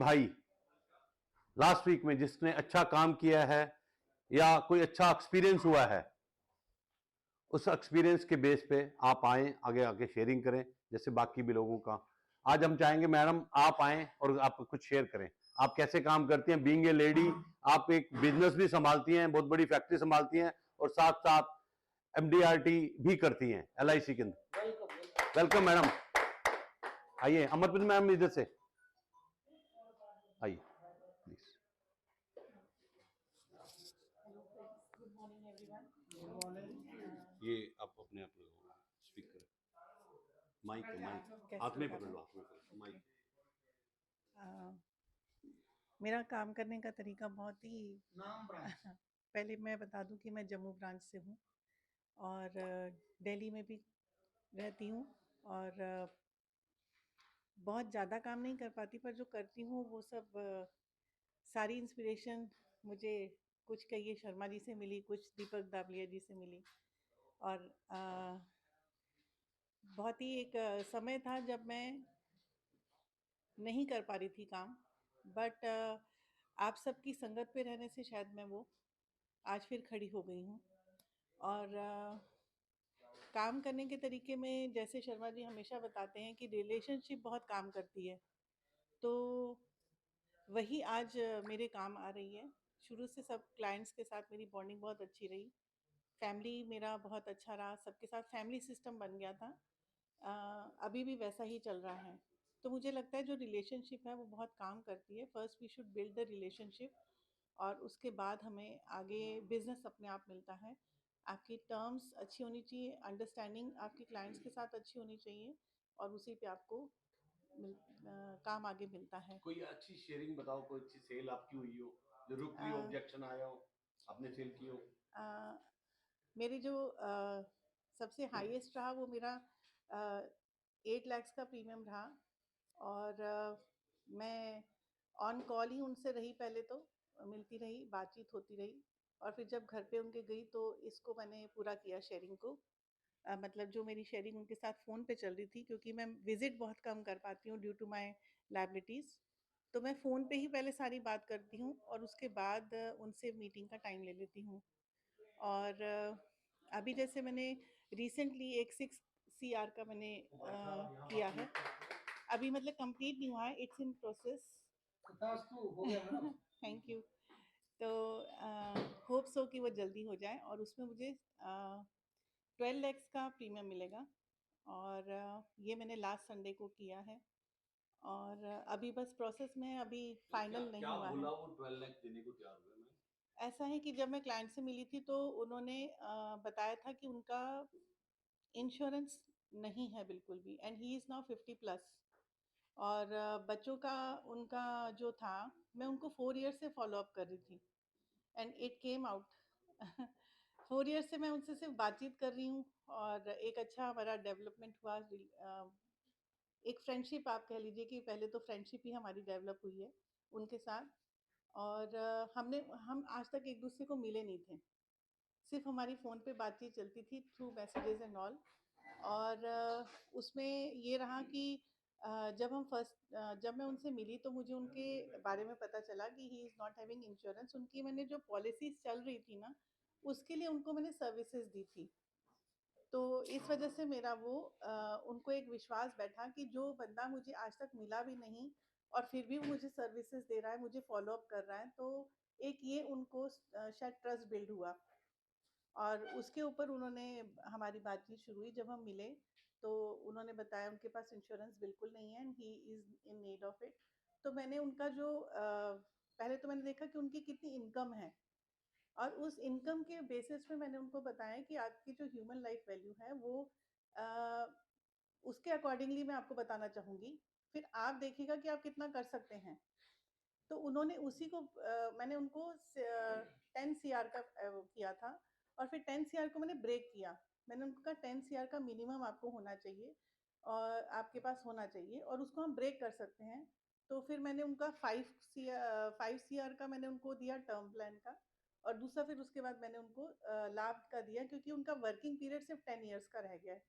भाई last week में जिसने अच्छा काम किया है या कोई अच्छा एक्सपीरियंस हुआ है, उस एक्सपीरियंस के बेस पे आप आए, आगे आगे शेयरिंग करें जैसे बाकी भी लोगों का। आज हम चाहेंगे मैडम आप आए और आप कुछ शेयर करें, आप कैसे काम करती हैं बीइंग ए लेडी। आप एक बिजनेस भी संभालती हैं, बहुत बड़ी फैक्ट्री संभालती हैं और साथ साथ एमडीआरटी भी करती हैं एलआईसी के अंदर। वेलकम मैडम, आइए। अमरप्रीत मैम इधर से आइए प्लीज। ये आप अपने आप स्पीकर माइक हाथ में पकड़ लो, हाथ में पकड़ लो माइक। मेरा काम करने का तरीका बहुत ही पहले मैं बता दूं कि मैं जम्मू ब्रांच से हूँ और दिल्ली में भी रहती हूँ और बहुत ज़्यादा काम नहीं कर पाती, पर जो करती हूँ वो सब सारी इंस्पिरेशन मुझे कुछ कहिए शर्मा जी से मिली, कुछ दीपक दाबलिया जी से मिली। और बहुत ही एक समय था जब मैं नहीं कर पा रही थी काम, बट आप सबकी संगत पे रहने से शायद मैं वो आज फिर खड़ी हो गई हूँ। और काम करने के तरीके में जैसे शर्मा जी हमेशा बताते हैं कि रिलेशनशिप बहुत काम करती है, तो वही आज मेरे काम आ रही है। शुरू से सब क्लाइंट्स के साथ मेरी बॉन्डिंग बहुत अच्छी रही, फैमिली मेरा बहुत अच्छा रहा, सबके साथ फैमिली सिस्टम बन गया था। अभी भी वैसा ही चल रहा है। तो मुझे लगता है जो रिलेशनशिप है वो बहुत काम करती है। First we should build the relationship और उसके बाद हमें आगे बिजनेस अपने आप मिलता है। आपकी टर्म्स अच्छी होनी चाहिए, अंडरस्टैंडिंग आपके क्लाइंट्स के साथ अच्छी होनी चाहिए और उसी पे आपको काम आगे मिलता है। कोई अच्छी शेयरिंग बताओ, कोई अच्छी सेल आपकी हुई हो जो रुक गई, ऑब्जेक्शन आया हो, आपने सेल की हो। मेरी जो सबसे हाईएस्ट रहा वो मेरा 8 लाख का प्रीमियम रहा और मैं ऑन कॉल ही उनसे रही, पहले तो मिलती रही, बातचीत होती रही और फिर जब घर पे उनके गई तो इसको मैंने पूरा किया शेयरिंग को। मतलब जो मेरी शेयरिंग उनके साथ फ़ोन पे चल रही थी, क्योंकि मैं विज़िट बहुत कम कर पाती हूँ ड्यू टू माय लायबिलिटीज़, तो मैं फ़ोन पे ही पहले सारी बात करती हूँ और उसके बाद उनसे मीटिंग का टाइम ले लेती हूँ। और अभी जैसे मैंने रिसेंटली एक 6 CR का मैंने किया है, अभी मतलब कंप्लीट नहीं हुआ है, it's in process. Thank you. तो होप सो कि वो जल्दी हो जाए और उसमें मुझे 12 lakhs का प्रीमियम मिलेगा और ये मैंने लास्ट संडे को किया है और अभी बस प्रोसेस में, अभी फाइनल नहीं हुआ है। वो 12 लाख देने को तैयार हुए मैं। ऐसा है कि जब मैं क्लाइंट से मिली थी तो उन्होंने बताया था कि उनका इंश्योरेंस नहीं है बिल्कुल भी एंड ही इज़ नाउ 50+ और बच्चों का उनका जो था, मैं उनको 4 ईयर से फॉलो अप कर रही थी and it came out 4 year से मैं उनसे सिर्फ बातचीत कर रही हूँ और एक अच्छा हमारा डेवलपमेंट हुआ। एक फ्रेंडशिप आप कह लीजिए कि पहले तो फ्रेंडशिप ही हमारी डेवलप हुई है उनके साथ। और हम आज तक एक दूसरे को मिले नहीं थे, सिर्फ हमारी फ़ोन पे बातचीत चलती थी थ्रू मैसेजेस एंड ऑल। और उसमें ये रहा कि जब मैं उनसे मिली तो मुझे उनके बारे में पता चला कि he is not having insurance. उनकी मैंने जो पॉलिसीज़ चल रही थी ना, उसके लिए उनको मैंने सर्विसेज दी थी। तो इस वजह से मेरा वो उनको एक विश्वास बैठा कि जो बंदा मुझे आज तक मिला भी नहीं और फिर भी वो मुझे सर्विसेज दे रहा है, मुझे फॉलो अप कर रहा है, तो एक ये उनको शायद ट्रस्ट बिल्ड हुआ। और उसके ऊपर उन्होंने हमारी बातचीत शुरू हुई। जब हम मिले तो उन्होंने बताया उनके पास इंश्योरेंस बिल्कुल नहीं है and he is in need of it. तो मैंने उनका जो पहले तो मैंने देखा कि उनकी कितनी इनकम है और उस इनकम के बेसिस पे मैंने उनको बताया कि आपकी जो ह्यूमन लाइफ वैल्यू है वो अ, उसके अकॉर्डिंगली मैं आपको बताना चाहूँगी, फिर आप देखिएगा कि आप कितना कर सकते हैं। तो उन्होंने उसी को मैंने उनको 10 CR का किया था और फिर 10 CR को मैंने ब्रेक किया। मैंने उनको कहा 10 CR का मिनिमम आपको होना चाहिए और आपके पास होना चाहिए और उसको हम ब्रेक कर सकते हैं। तो फिर मैंने उनका 5 CR का मैंने उनको दिया टर्म प्लान का और दूसरा फिर उसके बाद मैंने उनको लाभ का दिया, क्योंकि उनका वर्किंग पीरियड सिर्फ 10 ईयर्स का रह गया है।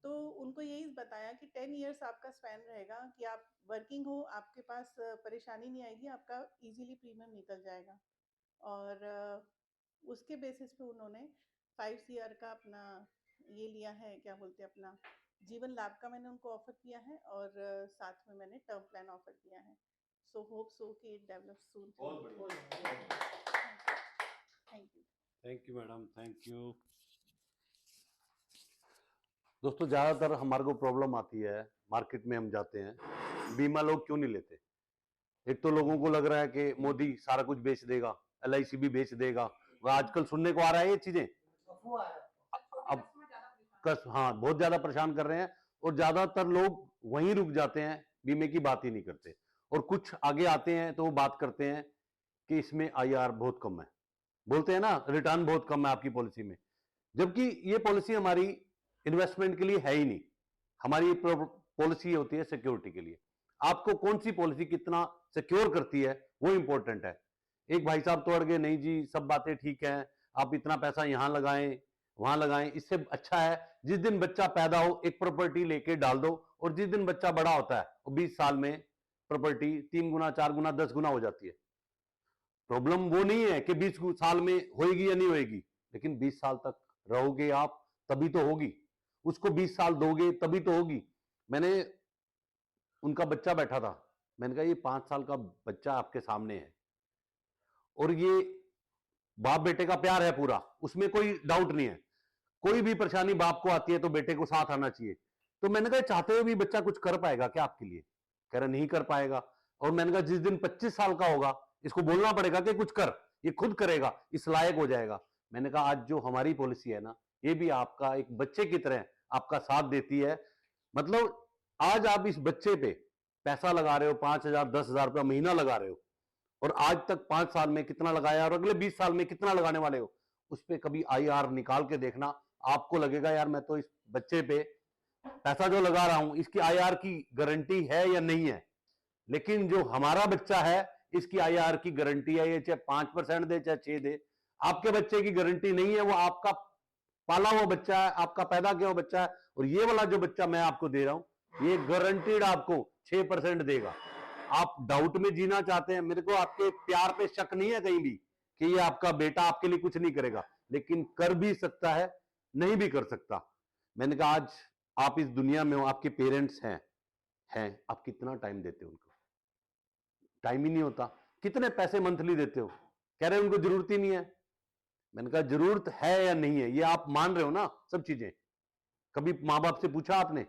तो उनको यही बताया कि 10 इयर्स आपका स्पैन रहेगा कि आप वर्किंग हो, आपके पास परेशानी नहीं आएगी, आपका इजीली प्रीमियम निकल जाएगा। और उसके बेसिस पे उन्होंने 5 ईयर का अपना ये लिया है, क्या बोलते हैं, अपना जीवन लाभ का मैंने उनको ऑफर किया है, और साथ में मैंने टर्म प्लान ऑफर किया है। सो होप सो कि इट डेवलप सून। बहुत बढ़िया। Thank you. Thank you madam, thank you. दोस्तों ज़्यादातर हमारे को प्रॉब्लम आती है, मार्केट में हम जाते हैं, बीमा लोग क्यों नहीं लेते? एक तो लोगों को लग रहा है कि मोदी सारा कुछ बेच देगा, LIC भी बेच देगा, वो आजकल सुनने को आ रहा है ये चीजें। अब हाँ, बहुत ज्यादा परेशान कर रहे हैं, और ज्यादातर लोग वहीं रुक जाते हैं, बीमे की बात ही नहीं करते। और कुछ आगे आते हैं तो वो बात करते हैं कि इसमें IR बहुत कम है, बोलते हैं ना रिटर्न बहुत कम है आपकी पॉलिसी में, जबकि ये पॉलिसी हमारी इन्वेस्टमेंट के लिए है ही नहीं। हमारी पॉलिसी होती है सिक्योरिटी के लिए। आपको कौन सी पॉलिसी कितना सिक्योर करती है वो इंपॉर्टेंट है। एक भाई साहब तो अड़ गए, नहीं जी सब बातें ठीक है, आप इतना पैसा यहां लगाएं वहां लगाएं, इससे अच्छा है जिस दिन बच्चा पैदा हो एक प्रॉपर्टी लेके डाल दो, और जिस दिन बच्चा बड़ा होता है वो 20 साल में प्रॉपर्टी 3 गुना 4 गुना 10 गुना हो जाती है। प्रॉब्लम वो नहीं है कि 20 साल में होएगी या नहीं होएगी, लेकिन 20 साल तक रहोगे आप तभी तो होगी, उसको 20 साल दोगे तभी तो होगी। मैंने उनका बच्चा बैठा था, मैंने कहा ये 5 साल का बच्चा आपके सामने है, और ये बाप बेटे का प्यार है पूरा, उसमें कोई डाउट नहीं है। कोई भी परेशानी बाप को आती है तो बेटे को साथ आना चाहिए। तो मैंने कहा चाहते हुए भी बच्चा कुछ कर पाएगा क्या आपके लिए? कह रहा नहीं कर पाएगा। और मैंने कहा जिस दिन 25 साल का होगा इसको बोलना पड़ेगा कि कुछ कर, ये खुद करेगा, इस लायक हो जाएगा। मैंने कहा आज जो हमारी पॉलिसी है ना, ये भी आपका एक बच्चे की तरह आपका साथ देती है। मतलब आज आप इस बच्चे पे पैसा लगा रहे हो, 5,000 10,000 रुपया महीना लगा रहे हो, और आज तक 5 साल में कितना लगाया और अगले 20 साल में कितना लगाने वाले हो, उस पर कभी IR निकाल के देखना। आपको लगेगा यार मैं तो इस बच्चे पे पैसा जो लगा रहा हूं इसकी IR की गारंटी है या नहीं है। लेकिन जो हमारा बच्चा है इसकी IR की गारंटी है, ये चाहे 5% दे चाहे 6 दे, आपके बच्चे की गारंटी नहीं है। वो आपका पाला हुआ बच्चा है, आपका पैदा किया हुआ बच्चा है, और ये वाला जो बच्चा मैं आपको दे रहा हूं ये गारंटीड आपको 6% देगा। आप डाउट में जीना चाहते हैं, मेरे को आपके प्यार पे शक नहीं है कहीं भी कि ये आपका बेटा आपके लिए कुछ नहीं करेगा, लेकिन कर भी सकता है, नहीं भी कर सकता। मैंने कहा आज आप इस दुनिया में हो, आपके पेरेंट्स हैं आप कितना टाइम देते हो उनको? टाइम ही नहीं होता। कितने पैसे मंथली देते हो? कह रहे हैं उनको जरूरत ही नहीं है। मैंने कहा जरूरत है या नहीं है ये आप मान रहे हो ना सब चीजें। कभी माँ बाप से पूछा आपने?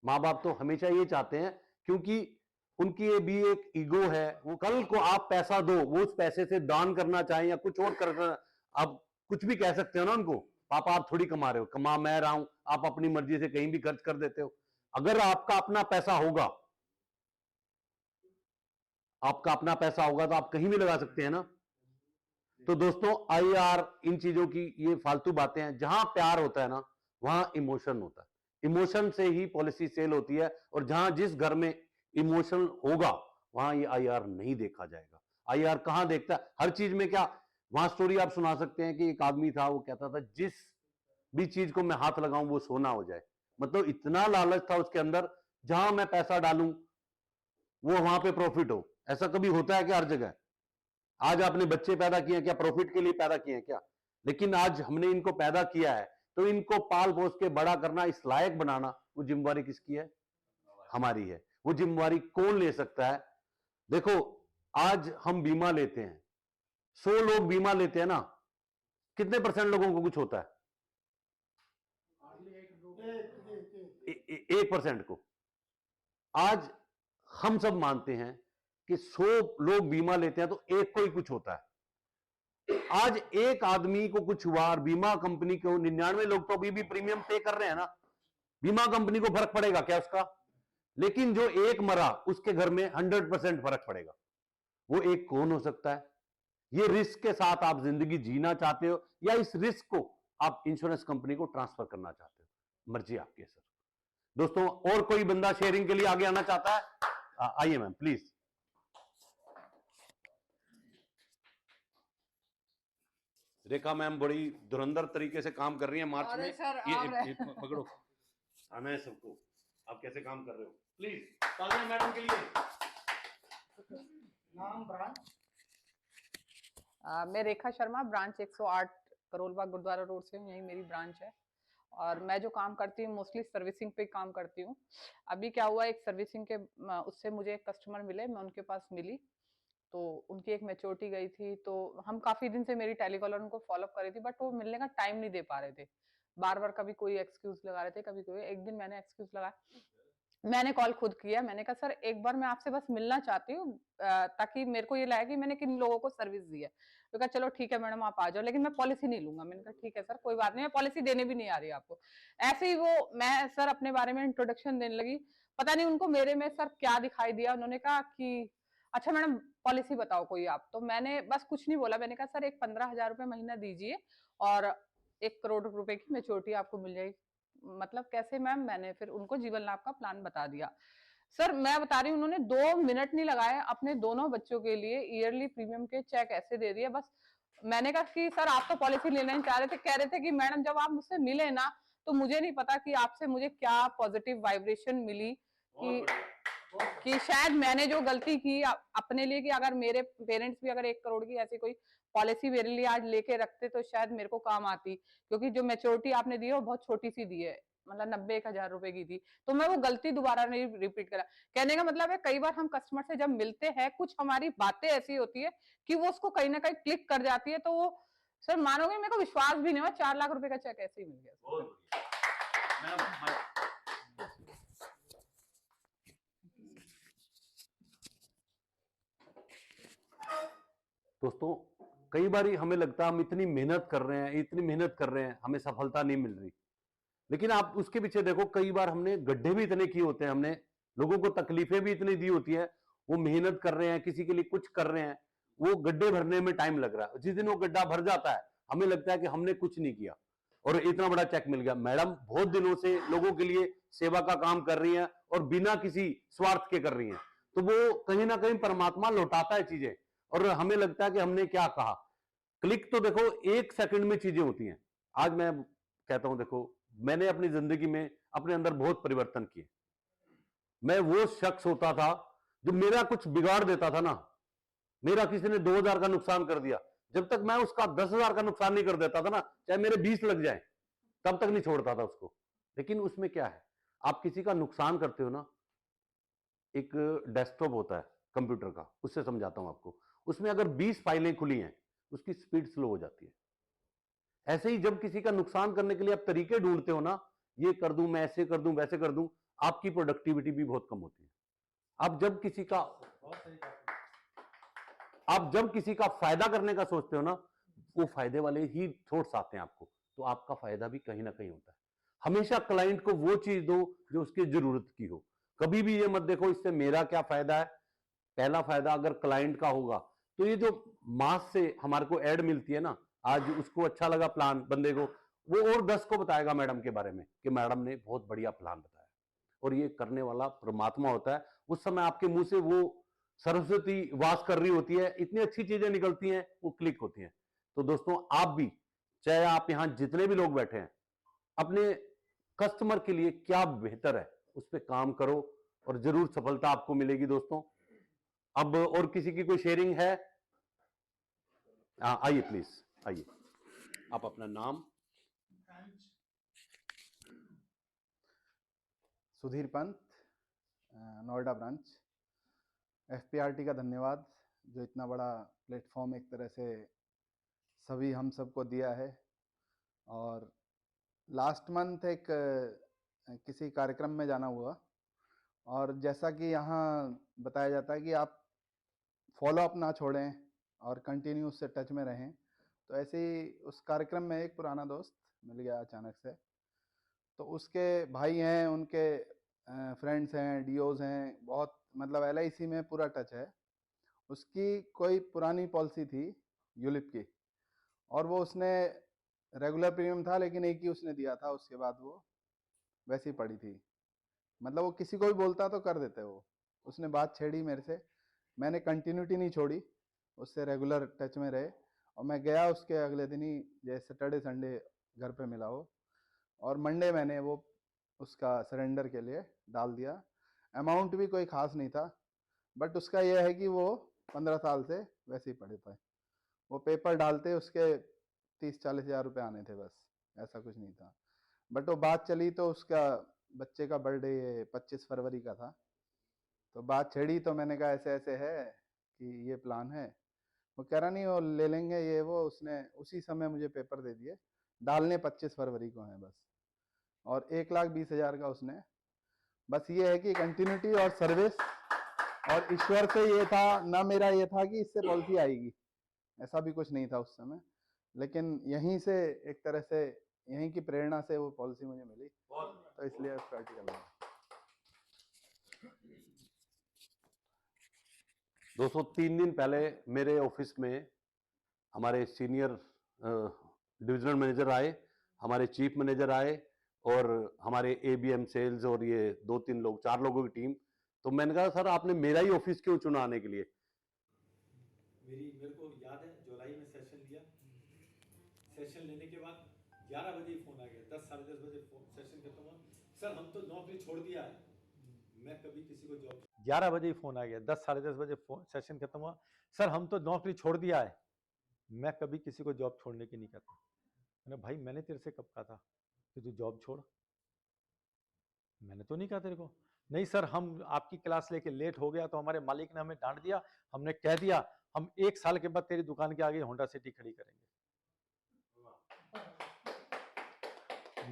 माँ बाप तो हमेशा ये चाहते हैं, क्योंकि उनकी ये भी एक ईगो है, वो कल को आप पैसा दो वो उस पैसे से दान करना चाहें या कुछ और कर, आप कुछ भी कह सकते हो ना उनको, पापा आप थोड़ी कमा रहे हो, कमा मैं रहा हूं, आप अपनी मर्जी से कहीं भी खर्च कर देते हो। अगर आपका अपना पैसा होगा, आपका अपना पैसा होगा तो आप कहीं भी लगा सकते हैं ना। तो दोस्तों IR इन चीजों की ये फालतू बातें हैं। जहां प्यार होता है ना वहां इमोशन होता है, इमोशन से ही पॉलिसी सेल होती है, और जहां जिस घर में इमोशन होगा वहां ये IR नहीं देखा जाएगा। IR कहां देखता है? हर चीज में क्या, वहां स्टोरी आप सुना सकते हैं कि एक आदमी था वो कहता था जिस भी चीज को मैं हाथ लगाऊं वो सोना हो जाए। मतलब इतना लालच था उसके अंदर, जहां मैं पैसा डालूं वो वहां पे प्रॉफिट हो। ऐसा कभी होता है कि हर जगह? आज आपने बच्चे पैदा किए हैं क्या प्रॉफिट के लिए पैदा किए हैं क्या? लेकिन आज हमने इनको पैदा किया है तो इनको पाल पोस के बड़ा करना, इस लायक बनाना, वो जिम्मेवारी किसकी है? हमारी है। वो जिम्मेवारी कौन ले सकता है? देखो आज हम बीमा लेते हैं, 100 लोग बीमा लेते हैं ना, कितने % लोगों को कुछ होता है? 1% को। आज हम सब मानते हैं कि 100 लोग बीमा लेते हैं तो एक को ही कुछ होता है। आज एक आदमी को कुछ हुआ और बीमा कंपनी को 99 लोग तो अभी भी प्रीमियम पे कर रहे हैं ना, बीमा कंपनी को फर्क पड़ेगा क्या उसका? लेकिन जो एक मरा उसके घर में 100% फर्क पड़ेगा। वो एक कौन हो सकता है? ये रिस्क के साथ आप जिंदगी जीना चाहते हो या इस रिस्क को आप इंश्योरेंस कंपनी को ट्रांसफर करना चाहते हो? मर्जी आपकी है सर। दोस्तों और कोई बंदा शेयरिंग के लिए आगे आना चाहता है? आइए मैम प्लीज। रेखा मैम बड़ी धुरंधर तरीके से काम कर रही है मार्च में। अरे सर ये पकड़ो। आना है सबको। आप कैसे काम कर रहे हो, प्लीज तालियां मैडम के लिए। नाम, ब्रांच? मैं रेखा शर्मा, ब्रांच 108 करोलबाग गुरुद्वारा रोड से हूँ, यही मेरी ब्रांच है। और मैं जो काम करती हूँ मोस्टली सर्विसिंग पे काम करती हूँ। अभी क्या हुआ, एक सर्विसिंग के उससे मुझे एक कस्टमर मिले, मैं उनके पास मिली तो उनकी एक मैच्योरिटी गई थी, तो हम काफी दिन से मेरी टेलीकॉलर उनको फॉलोअप कर रही थी, बट वो मिलने का टाइम नहीं दे पा रहे थे। बार बार कभी कोई एक्सक्यूज लगा रहे थे, कभी कोई। एक दिन मैंने एक्सक्यूज लगाया, मैंने कॉल खुद किया, मैंने कहा सर एक बार मैं आपसे बस मिलना चाहती हूँ, ताकि मेरे को ये लगे कि मैंने किन लोगों को सर्विस दी है। तो कहा चलो ठीक है मैडम आप आ जाओ, लेकिन मैं पॉलिसी नहीं लूंगा। मैंने कहा ठीक है सर कोई बात नहीं, मैं पॉलिसी देने भी नहीं आ रही आपको। ऐसे ही वो मैं सर अपने बारे में इंट्रोडक्शन देने लगी, पता नहीं उनको मेरे में सर क्या दिखाई दिया। उन्होंने कहा कि अच्छा मैडम पॉलिसी बताओ कोई आप। तो मैंने बस कुछ नहीं बोला, मैंने कहा सर एक 15,000 रुपए महीना दीजिए और 1 करोड़ रुपए की मैच्योरिटी आपको मिल जाएगी। मतलब कैसे मैम? मैंने फिर उनको जीवन लाभ का प्लान बता दिया। सर मैं बता रही हूँ, उन्होंने 2 मिनट नहीं लगाए, अपने दोनों बच्चों के लिए ईयरली प्रीमियम के चेक ऐसे दे दिए। बस मैंने कहा कि सर आप तो पॉलिसी लेना ही चाह रहे थे, कह रहे थे कि मैडम जब आप मुझसे मिले ना तो मुझे नहीं पता कि आपसे मुझे क्या पॉजिटिव वाइब्रेशन मिली कि शायद मैंने जो गलती की अपने लिए, कि अगर मेरे पेरेंट्स भी अगर 1 करोड़ की ऐसी कोई पॉलिसी मेरे लिए आज लेके रखते तो शायद मेरे को काम आती, क्योंकि जो मैच्योरिटी आपने दी है वो बहुत छोटी सी दी है, मतलब 90,000 रुपए की थी। तो मैं वो गलती दोबारा नहीं रिपीट करा। कहने का मतलब है कई बार हम कस्टमर से जब मिलते हैं, कुछ हमारी बातें ऐसी होती है कि वो उसको कहीं ना कहीं क्लिक कर जाती है, तो वो सर मानोगे मेरे को विश्वास भी नहीं हुआ, 4 लाख रुपए का चेक ऐसे ही मिल गया। बहुत दोस्तों, कई बार हमें लगता है हम इतनी मेहनत कर रहे हैं, इतनी मेहनत कर रहे हैं, हमें सफलता नहीं मिल रही। लेकिन आप उसके पीछे देखो, कई बार हमने गड्ढे भी इतने किए होते हैं, हमने लोगों को तकलीफें भी इतनी दी होती है। वो मेहनत कर रहे हैं, किसी के लिए कुछ कर रहे हैं, वो गड्ढे भरने में टाइम लग रहा है। जिस दिन वो गड्ढा भर जाता है, हमें लगता है कि हमने कुछ नहीं किया और इतना बड़ा चेक मिल गया। मैडम बहुत दिनों से लोगों के लिए सेवा का काम कर रही हैं और बिना किसी स्वार्थ के कर रही हैं, तो वो कहीं ना कहीं परमात्मा लौटाता है चीजें। और हमें लगता है कि हमने क्या कहा। क्लिक तो देखो 1 सेकंड में चीजें होती हैं। आज मैं कहता हूं, देखो मैंने अपनी जिंदगी में अपने अंदर बहुत परिवर्तन किए। मैं वो शख्स होता था जो मेरा कुछ बिगाड़ देता था ना, मेरा किसी ने 2,000 का नुकसान कर दिया, जब तक मैं उसका 10,000 का नुकसान नहीं कर देता था ना, चाहे मेरे 20 लग जाए, तब तक नहीं छोड़ता था उसको। लेकिन उसमें क्या है, आप किसी का नुकसान करते हो ना, एक डेस्कटॉप होता है कंप्यूटर का, उससे समझाता हूं आपको। उसमें अगर 20 फाइलें खुली हैं, उसकी स्पीड स्लो हो जाती है। ऐसे ही जब किसी का नुकसान करने के लिए आप तरीके ढूंढते हो ना, ये कर दूं, मैं ऐसे कर दूं, वैसे कर दूं, आपकी प्रोडक्टिविटी भी बहुत कम होती है। आप जब किसी का फायदा करने का सोचते हो ना, वो फायदे वाले ही थॉट्स आते हैं आपको, तो आपका फायदा भी कहीं ना कहीं होता है। हमेशा क्लाइंट को वो चीज दो जो उसकी जरूरत की हो। कभी भी ये मत देखो इससे मेरा क्या फायदा है। पहला फायदा अगर क्लाइंट का होगा, तो ये जो मास से हमारे को एड मिलती है ना, आज उसको अच्छा लगा प्लान बंदे को, वो और 10 को बताएगा मैडम के बारे में कि मैडम ने बहुत बढ़िया प्लान बताया। और ये करने वाला परमात्मा होता है। उस समय आपके मुंह से वो सरस्वती वास कर रही होती है, इतनी अच्छी चीजें निकलती हैं, वो क्लिक होती हैं। तो दोस्तों आप भी, चाहे आप यहां जितने भी लोग बैठे हैं, अपने कस्टमर के लिए क्या बेहतर है उस पर काम करो और जरूर सफलता आपको मिलेगी दोस्तों। अब और किसी की कोई शेयरिंग है? आइए प्लीज, आइए। आप अपना नाम? सुधीर पंत, नोएडा ब्रांच। एफपीआरटी का धन्यवाद जो इतना बड़ा प्लेटफॉर्म एक तरह से सभी हम सबको दिया है। और लास्ट मंथ एक किसी कार्यक्रम में जाना हुआ, और जैसा कि यहाँ बताया जाता है कि आप फॉलो अप ना छोड़ें और कंटिन्यू उससे टच में रहें, तो ऐसे ही उस कार्यक्रम में एक पुराना दोस्त मिल गया अचानक से। तो उसके भाई हैं, उनके फ्रेंड्स हैं, डीओज हैं, बहुत मतलब एलआईसी में पूरा टच है। उसकी कोई पुरानी पॉलिसी थी यूलिप की, और वो उसने रेगुलर प्रीमियम था लेकिन एक ही उसने दिया था, उसके बाद वो वैसी पड़ी थी। मतलब वो किसी को भी बोलता तो कर देते वो। उसने बात छेड़ी मेरे से, मैंने कंटिन्यूटी नहीं छोड़ी, उससे रेगुलर टच में रहे। और मैं गया उसके अगले दिन ही, जैसे सैटरडे संडे घर पे मिला वो, और मंडे मैंने वो उसका सरेंडर के लिए डाल दिया। अमाउंट भी कोई खास नहीं था, बट उसका यह है कि वो 15 साल से वैसे ही पड़े थे। वो पेपर डालते उसके 30-40 हज़ार रुपये आने थे बस, ऐसा कुछ नहीं था। बट वो बात चली तो उसका बच्चे का बर्थडे 25 फरवरी का था, तो बात छिड़ी तो मैंने कहा ऐसे ऐसे है कि ये प्लान है। वो कह रहा नहीं वो ले लेंगे ये वो, उसने उसी समय मुझे पेपर दे दिए, डालने 25 फरवरी को हैं बस, और 1,20,000 का उसने। बस ये है कि कंटिन्यूटी और सर्विस, और ईश्वर से ये था ना, मेरा ये था कि इससे पॉलिसी आएगी, ऐसा भी कुछ नहीं था उस समय, लेकिन यहीं से एक तरह से यहीं की प्रेरणा से वो पॉलिसी मुझे मिली, तो इसलिए प्रैक्टिकल है। दोस्तों 3 दिन पहले मेरे ऑफिस में हमारे सीनियर डिविजनल मैनेजर आए, हमारे चीफ मैनेजर आए, और हमारे एबीएम सेल्स, और ये 2-3 लोग, 4 लोगों की टीम। तो मैंने कहा सर आपने मेरा ही ऑफिस क्यों चुना आने के लिए? मेरे को याद है जुलाई में सेशन लिया। सेशन लेने के बाद 11 बजे फोन आ गया, 10 साढ़े 10 बजे सेशन खत्म हुआ, सर हम तो नौकरी छोड़ दिया है, मैं कभी किसी को जॉब। 11 बजे फोन आ गया, 10 साढ़े 10 बजे सेशन खत्म हुआ, सर हम तो नौकरी छोड़ दिया है, मैं कभी किसी को जॉब छोड़ने की नहीं कहता। मैंने भाई मैंने तेरे से कब कहा था कि तू जॉब छोड़? मैंने तो नहीं कहा तेरे को। नहीं सर हम आपकी क्लास लेके लेट हो गया तो हमारे मालिक ने हमें डांट दिया, हमने कह दिया हम 1 साल के बाद तेरी दुकान के आगे होंडा सिटी खड़ी करेंगे।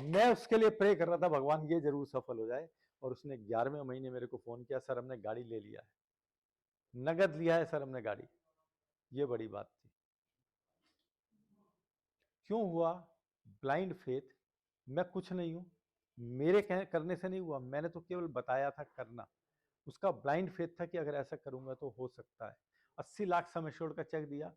मैं उसके लिए प्रे कर रहा था भगवान ये जरूर सफल हो जाए, और उसने 11वें महीने मेरे को फोन किया, सर हमने गाड़ी ले लिया है, नगद लिया है सर हमने गाड़ी। ये बड़ी बात थी। क्यों हुआ? Blind faith. मैं कुछ नहीं हूं, मेरे करने से नहीं हुआ, मैंने तो केवल बताया था करना। उसका ब्लाइंड फेथ था कि अगर ऐसा करूंगा तो हो सकता है। 80 लाख सम एश्योर्ड का चेक दिया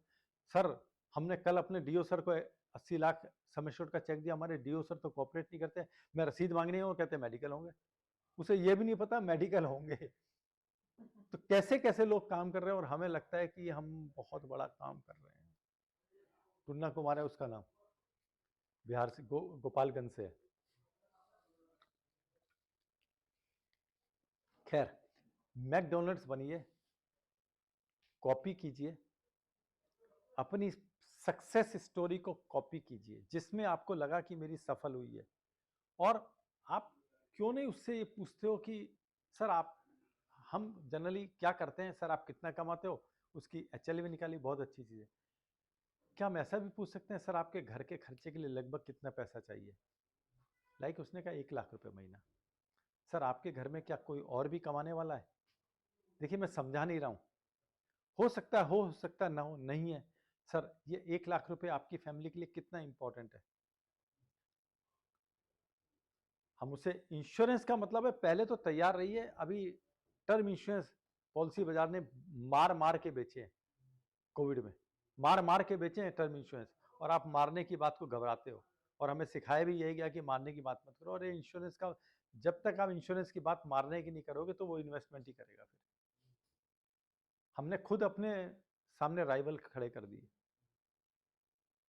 सर। हमने कल अपने डीओ सर को 80 लाख सम एश्योर्ड का चेक दिया। हमारे डीओ सर तो कोऑपरेट नहीं करते। मैं रसीद मांगनी है, वो कहते मेडिकल होंगे, उसे ये भी नहीं पता मेडिकल होंगे। तो कैसे कैसे लोग काम कर रहे हैं, और हमें लगता है कि हम बहुत बड़ा काम कर रहे हैं। टुन्ना कुमार है उसका नाम, बिहार से, गोपालगंज से है। खैर, मैकडोनल्ड्स बनिए, कॉपी कीजिए, अपनी सक्सेस स्टोरी को कॉपी कीजिए जिसमें आपको लगा कि मेरी सफल हुई है। और आप क्यों नहीं उससे ये पूछते हो कि सर आप, हम जनरली क्या करते हैं, सर आप कितना कमाते हो, उसकी एचएल भी निकाली, बहुत अच्छी चीज़ है। क्या हम ऐसा भी पूछ सकते हैं सर आपके घर के खर्चे के लिए लगभग कितना पैसा चाहिए? लाइक उसने कहा 1 लाख रुपए महीना। सर आपके घर में क्या कोई और भी कमाने वाला है? देखिए मैं समझा नहीं रहा हूं, हो सकता है ना हो, नहीं है। सर ये 1 लाख रुपए आपकी फैमिली के लिए कितना इंपॉर्टेंट है? हम उसे इंश्योरेंस का मतलब है, पहले तो तैयार रहिए। अभी टर्म इंश्योरेंस पॉलिसी बाजार ने मार मार के बेचे हैं, कोविड में मार मार के बेचे हैं टर्म इंश्योरेंस, और आप मारने की बात को घबराते हो। और हमें सिखाया भी यही गया कि मारने की बात मत करो। और ये इंश्योरेंस का, जब तक आप इंश्योरेंस की बात मारने की नहीं करोगे तो वो इन्वेस्टमेंट ही करेगा। फिर हमने खुद अपने सामने राइवल खड़े कर दिए।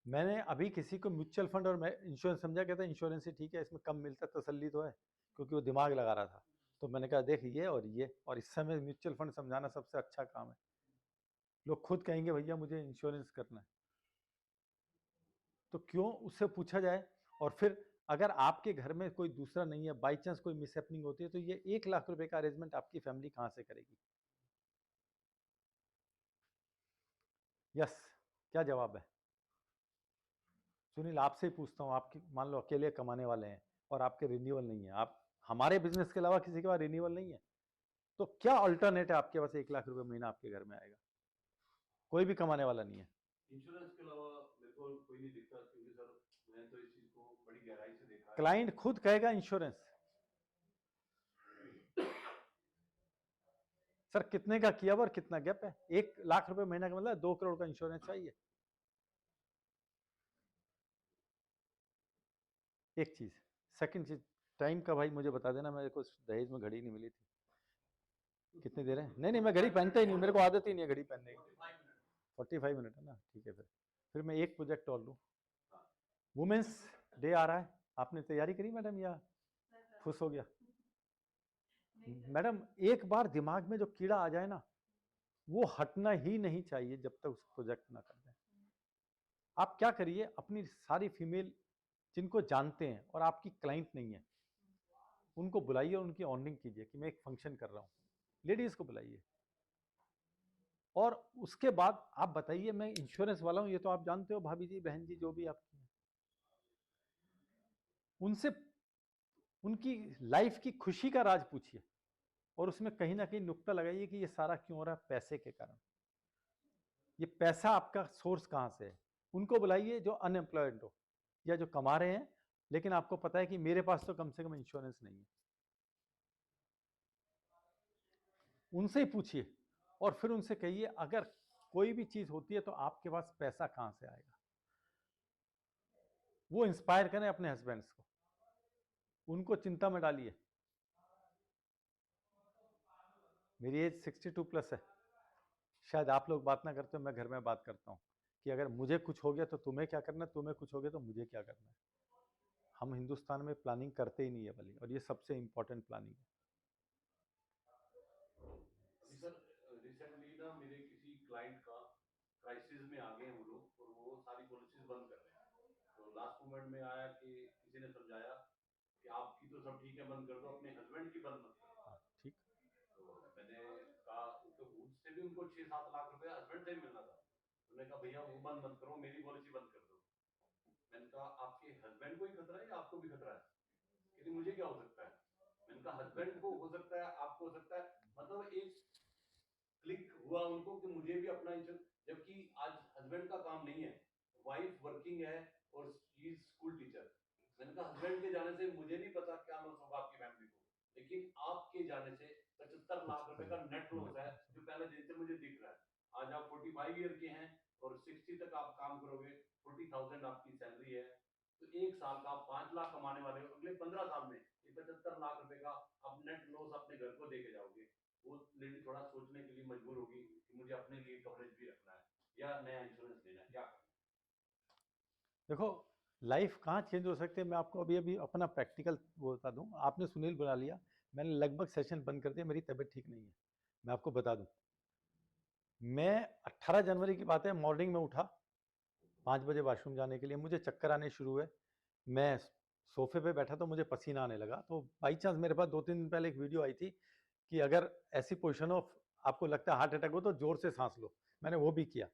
मैंने अभी किसी को म्यूचुअल फंड और इंश्योरेंस समझा, कहता इंश्योरेंस ही ठीक है, इसमें कम मिलता तसल्ली तो है, क्योंकि वो दिमाग लगा रहा था। तो मैंने कहा देख ये और ये, और इस समय म्यूचुअल फंड समझाना सबसे अच्छा काम है। लोग खुद कहेंगे भैया मुझे इंश्योरेंस करना है, तो क्यों उससे पूछा जाए। और फिर अगर आपके घर में कोई दूसरा नहीं है, बाई चांस कोई मिसहैपनिंग होती है, तो ये 1 लाख रुपए का अरेंजमेंट आपकी फैमिली कहां से करेगी? यस, क्या जवाब है? सुनील आपसे ही पूछता हूँ, आपकी मान लो अकेले कमाने वाले हैं और आपके रिन्यूअल नहीं है, आप हमारे बिजनेस के अलावा किसी के पास रिन्यूअल नहीं है, तो क्या अल्टरनेट है आपके पास? 1 लाख रुपए महीना आपके घर में आएगा, कोई भी कमाने वाला नहीं है। इंश्योरेंस के अलावा मेरे को कोई नहीं दिखता, क्योंकि सर मैंने तो इस चीज को बड़ी गहराई से देखा है। क्लाइंट खुद कहेगा इंश्योरेंस। सर कितने का किया हुआ और कितना गैप है? 1 लाख रुपए महीना का मतलब 2 करोड़ का इंश्योरेंस चाहिए। एक चीज, सेकंड चीज, टाइम का भाई मुझे बता देना, मेरे को दहेज में घड़ी नहीं मिली थी। कितनी देर है? नहीं नहीं मैं घड़ी पहनता ही नहीं, मेरे को आदत ही नहीं है घड़ी पहनने की। 45 मिनट है ना, ठीक है। फिर मैं एक प्रोजेक्ट और लूँ। वुमेन्स डे आ रहा है, आपने तैयारी करी मैडम या खुश हो गया। मैडम एक बार दिमाग में जो कीड़ा आ जाए ना, वो हटना ही नहीं चाहिए जब तक उस प्रोजेक्ट ना कर दें। आप क्या करिए, अपनी सारी फीमेल जिनको जानते हैं और आपकी क्लाइंट नहीं है, उनको बुलाइए और उनकी ऑनरिंग कीजिए कि मैं एक फंक्शन कर रहा हूँ। लेडीज को बुलाइए और उसके बाद आप बताइए मैं इंश्योरेंस वाला हूँ, ये तो आप जानते हो भाभी जी, बहन जी, जो भी आपकी हैं। उनसे उनकी लाइफ की खुशी का राज पूछिए और उसमें कहीं ना कहीं नुक्ता लगाइए कि ये सारा क्यों हो रहा है, पैसे के कारण। ये पैसा आपका सोर्स कहाँ से है। उनको बुलाइए जो अनएम्प्लॉयड हो या जो कमा रहे हैं, लेकिन आपको पता है कि मेरे पास तो कम से कम इंश्योरेंस नहीं है, उनसे ही पूछिए और फिर उनसे कहिए अगर कोई भी चीज होती है तो आपके पास पैसा कहां से आएगा। वो इंस्पायर करें अपने हस्बैंड्स को, उनको चिंता में डालिए। मेरी एज 62 प्लस है, शायद आप लोग बात ना करते हो, मैं घर में बात करता हूँ कि अगर मुझे कुछ हो गया तो तुम्हें क्या करना है, तुम्हें कुछ हो गया तो मुझे क्या करना है। हम हिंदुस्तान में प्लानिंग करते ही नहीं है वाली, और ये सबसे इंपॉर्टेंट प्लानिंग है। अभी सर रिसेंटली ना मेरे किसी क्लाइंट का क्राइसिस में आ गए हैं वो लोग, और वो सारी पॉलिसीज बंद कर रहे हैं। तो लास्ट मोमेंट में आया कि किसी ने समझाया कि आपकी तो सब ठीक है, बंद कर दो, अपने हस्बैंड की बंद मत करो। ठीक। तो मैंने कहा तो उससे भी उनको 6-7 लाख रुपए हस्बैंड से ही मिलना था। उन्होंने कहा भैया वो बंद मत करो, मेरी पॉलिसी बंद कर दो। मैंने कहा आपके हस्बैंड को ही खतरा है या आपको भी खतरा है? कहती मुझे क्या हो सकता है। मैंने कहा हस्बैंड को हो सकता है, आपको हो सकता है, मतलब एक क्लिक हुआ उनको कि मुझे भी अपना इंश्योरेंस, जबकि आज हस्बैंड का काम नहीं है, वाइफ वर्किंग है और ही इज स्कूल टीचर। मैंने कहा हस्बैंड के जाने से मुझे नहीं पता क्या लॉस होगा आपकी फैमिली को, लेकिन आपके जाने से 75 लाख रुपए का नेट लॉस है जो पहले दिन से मुझे दिख रहा है। आज आप 45 ईयर के हैं और 60 तक आप काम करोगे, 40,000 आपकी सैलरी है, तो एक साल का आप 5 लाख कमाने वाले हो। अगले 15 साल में ये 75 लाख रुपए का आप नेट लॉस अपने घर को देके जाओगे। वो लेडी थोड़ा सोचने के लिए मजबूर होगी कि मुझे अपने लिए कवरेज भी रखना है या नया इंश्योरेंस लेना है, क्या करें? देखो लाइफ कहाँ चेंज हो सकती है, मैं आपको अभी अभी अपना प्रैक्टिकल वो बता दूं। आपने सुनील बुला लिया, मैंने लगभग सेशन बंद कर दिया, मेरी तबीयत ठीक नहीं है। मैं आपको बता दूं, मैं 18 जनवरी की बात है, मॉर्निंग में उठा 5 बजे वॉशरूम जाने के लिए, मुझे चक्कर आने शुरू हुए। मैं सोफे पे बैठा तो मुझे पसीना आने लगा। तो बाई चांस मेरे पास 2-3 दिन पहले एक वीडियो आई थी कि अगर ऐसी पोजिशन हो, आपको लगता है हार्ट अटैक हो, तो जोर से सांस लो। मैंने वो भी किया।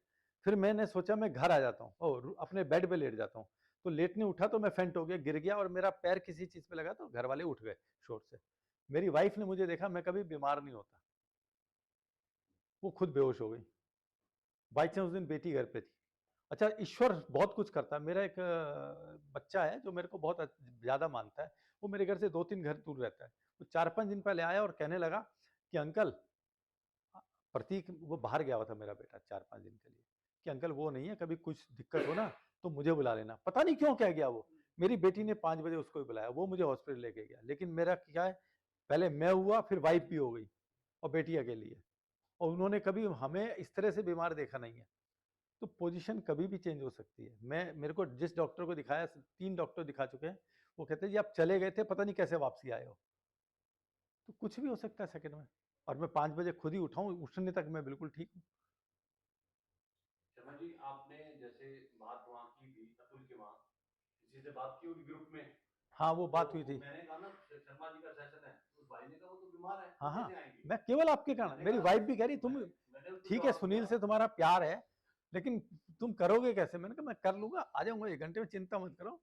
फिर मैंने सोचा मैं घर आ जाता हूँ और अपने बेड पे लेट जाता हूँ। तो लेटने उठा तो मैं फेंट हो गया, गिर गया और मेरा पैर किसी चीज पे लगा, तो घर वाले उठ गए शोर से। मेरी वाइफ ने मुझे देखा, मैं कभी बीमार नहीं होता, वो खुद बेहोश हो गई। बाई चांस उस दिन बेटी घर पे थी। अच्छा, ईश्वर बहुत कुछ करता है। मेरा एक बच्चा है जो मेरे को बहुत ज़्यादा मानता है, वो मेरे घर से 2-3 घर दूर रहता है। वो 4-5 दिन पहले आया और कहने लगा कि अंकल, प्रतीक, वो बाहर गया हुआ था मेरा बेटा 4-5 दिन के लिए, कि अंकल वो नहीं है, कभी कुछ दिक्कत हो ना तो मुझे बुला लेना। पता नहीं क्यों कह गया वो। मेरी बेटी ने 5 बजे उसको ही बुलाया, वो मुझे हॉस्पिटल लेके गया। लेकिन मेरा क्या है, पहले मैं हुआ, फिर वाइफ भी हो गई और बेटी अकेली है, और उन्होंने कभी हमें इस तरह से बीमार देखा नहीं है। तो पोजीशन कभी भी चेंज हो सकती है। मेरे को जिस डॉक्टर को दिखाया, 3 डॉक्टर दिखा चुके हैं, वो कहते हैं जी आप चले गए थे, पता नहीं कैसे वापसी आए हो। तो कुछ भी हो सकता है सेकंड में। और मैं 5 बजे खुद ही उठाऊं, उठने तक मैं बिल्कुल ठीक हूँ। शर्मा जी, आपने जैसे बात वहाँ की थी अतुल के वहाँ, किसी से बात की होगी ग्रुप में? हाँ, वो बात तो हुई थी। मैंने कहा ना शर्मा जी का सेशन है, उस भाई ने कहा वो तो बीमार है, हाँ वो हाँ, कैसे आएंगे? मैं केवल आपके कारण, मैंने मेरी कहा वाइफ भी कह रही तुम मैंने उनको ठीक है, जवाब सुनील दिया, से तुम्हारा प्यार है, लेकिन तुम करोगे कैसे? मैंने कहा मैं कर लूंगा, आ जाऊंगा 1 घंटे में, चिंता मत करो।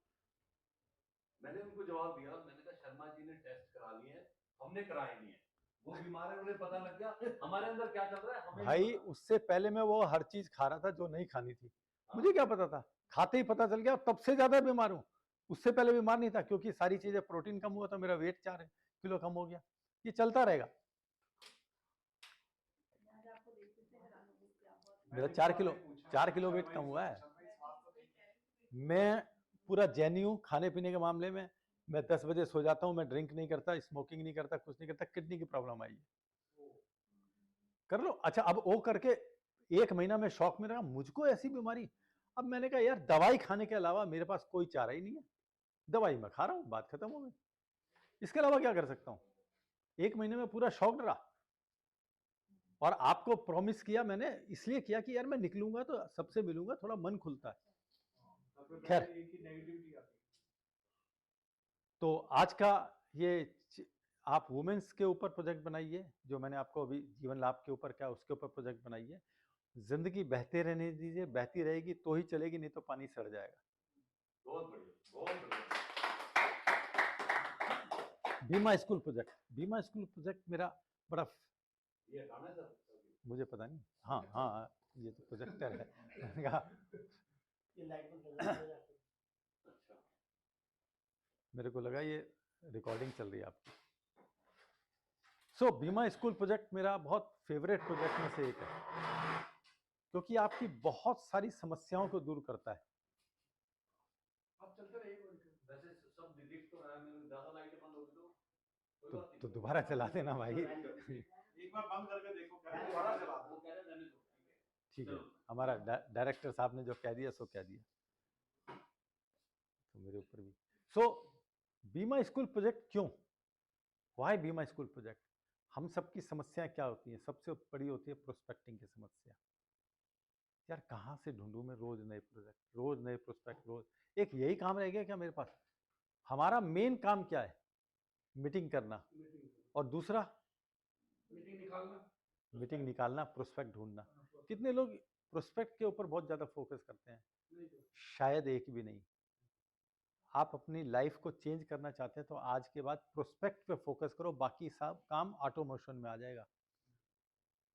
मैंने उनको जवाब दिया, मैंने कहा शर्मा जी ने टेस्ट करा लिए हैं, हमने कराए नहीं है, वो बीमार है, उन्हें पता लग गया हमारे अंदर क्या चल रहा है हमें नहीं भाई पता। उससे पहले मैं वो हर चीज खा रहा था जो नहीं खानी थी, हाँ? मुझे क्या पता था, खाते ही पता चल गया, तब से ज्यादा बीमार हूँ। उससे पहले बीमार नहीं था, क्योंकि सारी चीजें, प्रोटीन कम हुआ तो मेरा वेट 4 किलो कम हो गया। ये चलता रहेगा। मेरा 4 किलो वेट कम हुआ है। मैं पूरा जेन्यू हूँ खाने पीने के मामले में। मैं 10 बजे सो जाता हूँ, मैं ड्रिंक नहीं करता, स्मोकिंग नहीं करता, कुछ नहीं करता। किडनी की प्रॉब्लम आई है, कर लो। अच्छा, अब वो करके 1 महीना में शौक में रहा, मुझको ऐसी बीमारी। अब मैंने कहा यार, दवाई खाने के अलावा मेरे पास कोई चारा ही नहीं है, दवाई मैं खा रहा हूँ, बात खत्म हो गई। इसके अलावा क्या कर सकता हूँ? 1 महीने में पूरा शॉक्ड रहा और आपको प्रॉमिस किया मैंने, इसलिए किया कि यार मैं निकलूंगा तो सबसे मिलूंगा, थोड़ा मन खुलता है। खैर, तो आज का ये आप वुमेन्स के ऊपर प्रोजेक्ट बनाइए, जो मैंने आपको अभी जीवन लाभ के ऊपर क्या उसके ऊपर प्रोजेक्ट बनाइए। जिंदगी बहते रहने दीजिए, बहती रहेगी तो ही चलेगी, नहीं तो पानी सड़ जाएगा। बहुत बढ़िया, बहुत बढ़िया। बीमा स्कूल प्रोजेक्ट, बीमा स्कूल प्रोजेक्ट मेरा बड़ा, ये गाना सर मुझे पता नहीं, हाँ हाँ ये तो प्रोजेक्टर है। मैंने कहा, ये लाइट बंद कर दो। अच्छा, मेरे को लगा ये रिकॉर्डिंग चल रही है आपकी। सो बीमा स्कूल प्रोजेक्ट मेरा बहुत फेवरेट प्रोजेक्ट में से एक है, क्योंकि आपकी बहुत सारी समस्याओं को दूर करता है। आप चलते रहिए। वैसे सब डिलीट तो रहा है, मेरे ज्यादा लाइटें बंद होगी तो कोई बात नहीं। तो दोबारा चला देना भाई। एक बार बंद करके देखो, क्या दोबारा चला दो, वो कह रहे हैं रहने दो, ठीक है, चलो। हमारा डायरेक्टर साहब ने जो कह दिया सो कह दिया, तो मेरे ऊपर भी। सो बीमा स्कूल प्रोजेक्ट क्यों, वाई बीमा स्कूल प्रोजेक्ट? हम सबकी समस्याएं क्या होती हैं? सबसे बड़ी होती है प्रोस्पेक्टिंग की समस्या। यार कहाँ से ढूंढूं मैं रोज नए प्रोजेक्ट, रोज नए प्रोस्पेक्ट, रोज एक यही काम रह गया क्या मेरे पास? हमारा मेन काम क्या है? मीटिंग करना, और दूसरा मीटिंग निकालना, प्रोस्पेक्ट ढूंढना। कितने लोग प्रोस्पेक्ट के ऊपर बहुत ज्यादा फोकस करते हैं? शायद एक भी नहीं। आप अपनी लाइफ को चेंज करना चाहते हैं तो आज के बाद प्रोस्पेक्ट पे फोकस करो, बाकी सब काम ऑटोमेशन में आ जाएगा।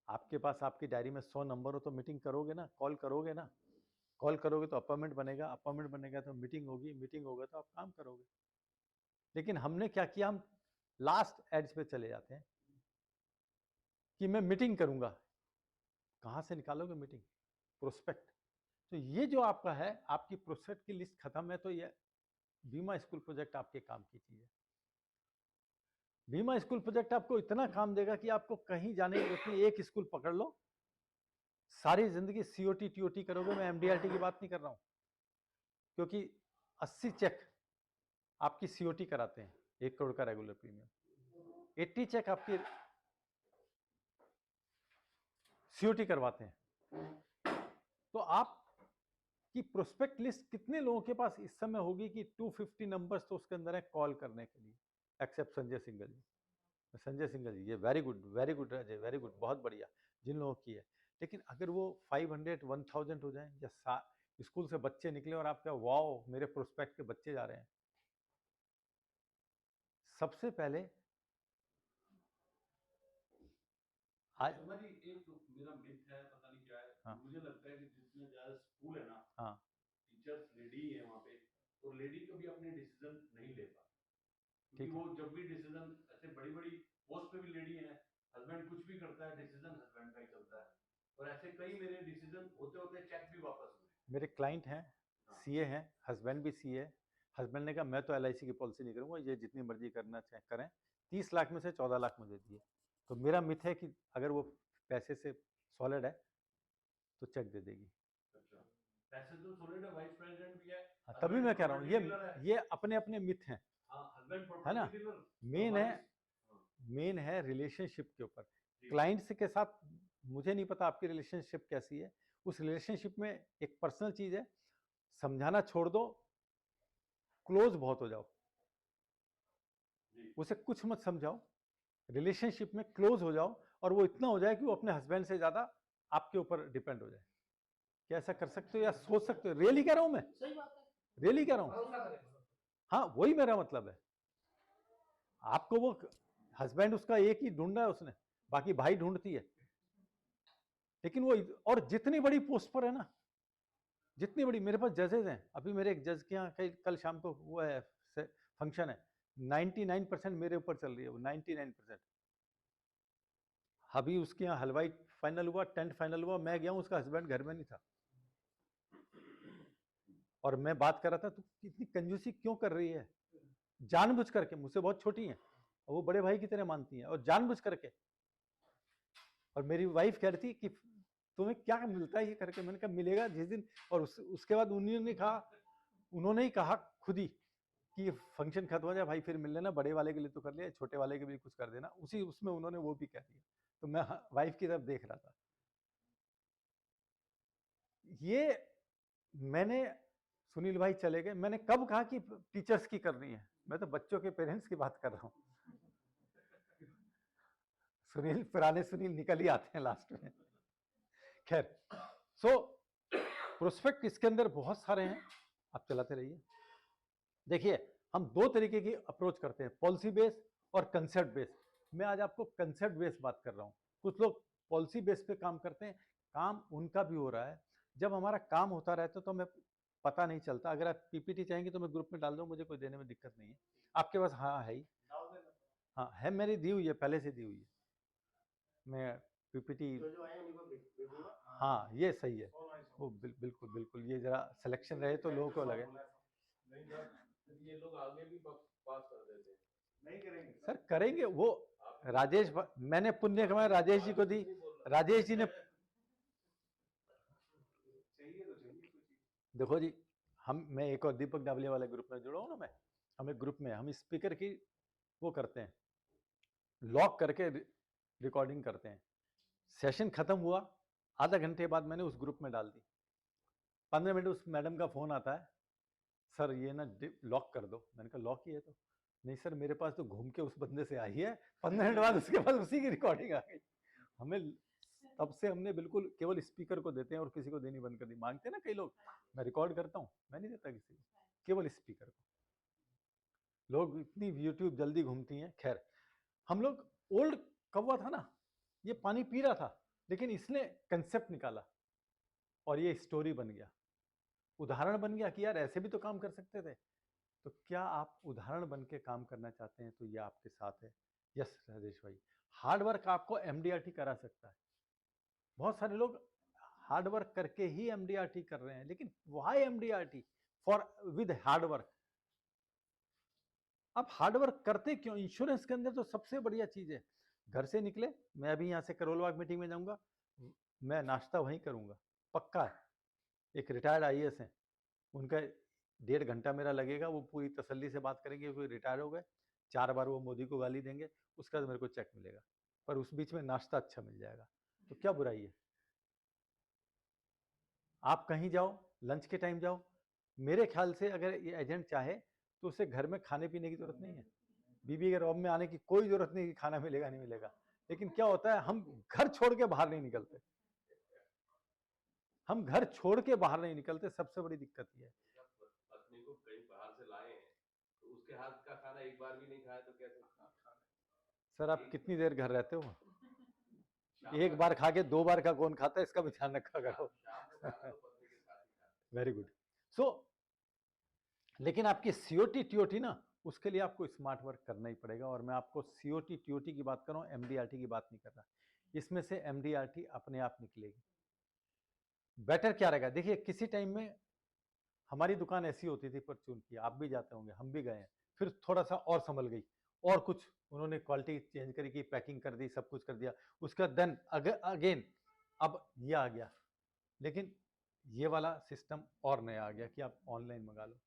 आपके पास आपकी डायरी में 100 नंबर हो तो मीटिंग करोगे ना, कॉल करोगे ना, कॉल करोगे तो अपॉइंटमेंट बनेगा, अपॉइंटमेंट बनेगा तो मीटिंग होगी, मीटिंग होगा तो आप काम करोगे। लेकिन हमने क्या किया, हम लास्ट एज पे चले जाते हैं कि मैं मीटिंग करूंगा। कहाँ से निकालोगे मीटिंग? प्रोस्पेक्ट। तो ये जो आपका है, आपकी प्रोस्पेक्ट की लिस्ट खत्म है, तो ये बीमा स्कूल प्रोजेक्ट आपके काम की चीज है। बीमा स्कूल प्रोजेक्ट आपको इतना काम देगा कि आपको कहीं जाने की जरूरत नहीं, एक स्कूल पकड़ लो, सारी जिंदगी सीओटी टीओटी करोगे। मैं एमडीआरटी की बात नहीं कर रहा हूं, क्योंकि 80 चेक आपकी सीओटी कराते हैं, 1 करोड़ का रेगुलर प्रीमियम, 80 चेक आपकी सीओटी करवाते हैं। तो आप की प्रोस्पेक्ट लिस्ट कितने लोगों के पास इस समय होगी कि 250 नंबर्स तो उसके अंदर है कॉल करने के लिए, एक्सेप्ट संजय सिंगल जी। संजय सिंगल जी, ये very good Ajay, very good, बहुत बढ़िया जिन लोगों की है। लेकिन अगर वो 500 1000 हो जाए, या स्कूल से बच्चे निकले और आप क्या, वाओ मेरे प्रोस्पेक्ट के बच्चे जा रहे हैं। सबसे पहले आज हमारी एक तो मेरा मिथ है, पता नहीं क्या है, हाँ। मुझे लगता है कि जितने ज्यादा स्कूल है ना, हाँ, टीचर्स लेडी है वहाँ पे, तो लेडी कभी अपने डिसीजन नहीं ले पाती, क्योंकि ठीक है। वो जब भी डिसीजन, ऐसे बड़ी बड़ी पोस्ट पे भी लेडी है, हस्बैंड कुछ भी करता है डिसीजन हस्बैंड का ही चलता है, और ऐसे कई मेरे डिसीजन होते होते चेक भी वापस हुए। मेरे क्लाइंट हैं, हाँ। सीए हैं, हस्बैंड भी सीए है। हस्बैंड ने कहा मैं तो एलआईसी की पॉलिसी नहीं करूंगा, ये जितनी मर्जी करना चाहे करें। 30 लाख में से 14 लाख मुझे दिए। तो मेरा मिथ है कि अगर वो पैसे से सॉलिड है तो चेक दे देगी। अच्छा, पैसे तो सॉलिड है, वाइस प्रेसिडेंट भी है। हाँ, तभी मैं कह रहा हूँ ये अपने अपने मिथ हैं, हाँ, हस्बैंड है ना? प्रॉपर्टी डीलर, मेन है रिलेशनशिप के ऊपर, क्लाइंट्स के साथ। मुझे नहीं पता आपकी रिलेशनशिप कैसी है, उस रिलेशनशिप में एक पर्सनल चीज है, समझाना छोड़ दो, क्लोज बहुत हो जाओ, उसे कुछ मत समझाओ, रिलेशनशिप में क्लोज हो जाओ, और वो इतना हो जाए कि वो अपने हस्बैंड से ज्यादा आपके ऊपर डिपेंड हो जाए। क्या ऐसा कर सकते हो या सोच सकते हो? रियली कह रहा हूं मैं, सही बात है। रियली कह रहा हूं। हाँ, वही मेरा मतलब है। आपको वो हस्बैंड उसका एक ही ढूंढा है उसने, बाकी भाई ढूंढती है। लेकिन वो, और जितनी बड़ी पोस्ट पर है ना, जितनी बड़ी, मेरे पास जजेस हैं, अभी मेरे एक जज के यहाँ कल शाम को वो है फंक्शन है, 99% मेरे ऊपर चल रही है वो, 99%। अभी उसके यहाँ हलवाई फाइनल हुआ, टेंट फाइनल हुआ, मैं गया हूँ, उसका हस्बैंड घर में नहीं था, और मैं बात कर रहा था तू इतनी कंजूसी क्यों कर रही है, जानबूझ करके। मुझसे बहुत छोटी हैं, और वो बड़े भाई की तरह मानती हैं, और जानबूझ करके। और मेरी वाइफ कह रही थी कि तुम्हें क्या मिलता है ये करके। मैंने कहा मिलेगा जिस दिन, और उसके बाद उन्होंने ही कहा खुद ही कि फंक्शन खत्म हो जाए भाई फिर मिल लेना, बड़े वाले के लिए तो कर लिया, छोटे वाले के लिए कुछ कर देना, उसी उसमें उन्होंने वो भी कह दिया। तो मैं वाइफ की तरफ देख रहा था। ये मैंने, सुनील भाई चले गए, मैंने कब कहा कि टीचर्स की करनी है, मैं तो बच्चों के पेरेंट्स की बात कर रहा हूँ। सुनील, पुराने सुनील निकल ही आते हैं लास्ट में। खैर, सो प्रोस्पेक्ट इसके अंदर बहुत सारे हैं, आप चलाते रहिए। देखिए, हम दो तरीके की अप्रोच करते हैं, पॉलिसी बेस और कंसेप्ट बेस। मैं आज आपको कंसेप्ट बेस बात कर रहा हूँ। कुछ लोग पॉलिसी बेस पे काम करते हैं, काम उनका भी हो रहा है। जब हमारा काम होता रहता है तो हमें पता नहीं चलता। अगर आप पीपीटी चाहेंगे तो मैं ग्रुप में डाल दूँ, मुझे कोई देने में दिक्कत नहीं है। आपके पास? हाँ है ही, हाँ है, मेरी दी हुई है, पहले से दी हुई है। मैं पीपीटी, जो आए उन्हीं को भेज दूंगा। हाँ ये सही है, वो बिल्कुल बिल्कुल, ये जरा सिलेक्शन रहे तो लोगों को लगे। नहीं सर, ये लोग आगे भी पास कर देते हैं। नहीं करेंगे सर करेंगे वो। राजेश, मैंने पुण्य कमाया, राजेश जी को दी, राजेश जी ने। चाहिए तो चाहिए कुछ। देखो जी, मैं एक और दीपक डावलिया वाले ग्रुप में जुड़ा हूँ ना, मैं, हम एक ग्रुप में, हम स्पीकर की वो करते हैं, लॉक करके रिकॉर्डिंग करते हैं। सेशन खत्म हुआ, आधा घंटे बाद मैंने उस ग्रुप में डाल दी। 15 मिनट उस मैडम का फोन आता है, सर ये ना लॉक कर दो। मैंने कहा लॉक ही है तो। नहीं सर, मेरे पास तो घूम के उस बंदे से आई है। 15 मिनट बाद उसके बाद उसी की रिकॉर्डिंग आ गई। हमें तब से हमने बिल्कुल केवल स्पीकर को देते हैं और किसी को देनी बंद कर दी। मांगते हैं ना कई लोग, मैं रिकॉर्ड करता हूँ, मैं नहीं देता किसी को, केवल स्पीकर को। लोग इतनी यूट्यूब जल्दी घूमती हैं। खैर, हम लोग, ओल्ड कौवा था ना, ये पानी पी रहा था, लेकिन इसने कंसेप्ट निकाला और ये स्टोरी बन गया, उदाहरण बन गया कि यार ऐसे भी तो काम कर सकते थे। तो क्या आप उदाहरण बन के काम करना चाहते हैं तो ये आपके साथ है। यस राजेश भाई, हार्ड वर्क आपको एमडीआरटी करा सकता है। बहुत सारे लोग हार्ड वर्क करके ही एमडीआरटी कर रहे हैं, लेकिन why MDRT for with hard work? आप हार्ड वर्क करते क्यों? इंश्योरेंस के अंदर तो सबसे बढ़िया चीज है, घर से निकले, मैं अभी यहाँ से करोल बाग मीटिंग में जाऊंगा, मैं नाश्ता वहीं करूंगा, पक्का है। एक रिटायर्ड आईएएस हैं, उनका 1.5 घंटा मेरा लगेगा, वो पूरी तसल्ली से बात करेंगे, कोई रिटायर हो गए, 4 बार वो मोदी को गाली देंगे, उसका बाद मेरे को चेक मिलेगा, पर उस बीच में नाश्ता अच्छा मिल जाएगा, तो क्या बुराई है? आप कहीं जाओ, लंच के टाइम जाओ, मेरे ख्याल से अगर ये एजेंट चाहे तो उसे घर में खाने पीने की जरूरत नहीं है, बीबी के रॉब में आने की कोई जरूरत नहीं कि खाना मिलेगा नहीं मिलेगा। लेकिन क्या होता है, हम घर छोड़ के बाहर नहीं निकलते, हम घर छोड़ के बाहर नहीं निकलते, सबसे बड़ी दिक्कत ये है। पत्नी को कहीं बाहर से लाए हैं तो उसके हाथ का खाना एक बार भी नहीं खाया तो कैसे खाना? सर आप कितनी देर घर रहते हो? एक बार खा के 2 बार का कौन खाता है, इसका भी ध्यान रखा करो। Very good. सो लेकिन आपकी सीओटी टीओटी ना, उसके लिए आपको स्मार्ट वर्क करना ही पड़ेगा। और मैं आपको सीओटी टीओटी की बात कर रहा हूँ, एमडीआरटी की बात नहीं कर रहा। इसमें से एमडीआरटी अपने आप निकलेगी। बेटर क्या रहेगा? देखिए, किसी टाइम में हमारी दुकान ऐसी होती थी परचून की, आप भी जाते होंगे, हम भी गए हैं, फिर थोड़ा सा और संभल गई, और कुछ उन्होंने क्वालिटी चेंज करी की, पैकिंग कर दी, सब कुछ कर दिया, उसका देन अगेन अब ये आ गया। लेकिन ये वाला सिस्टम और नया आ गया कि आप ऑनलाइन मंगा लो।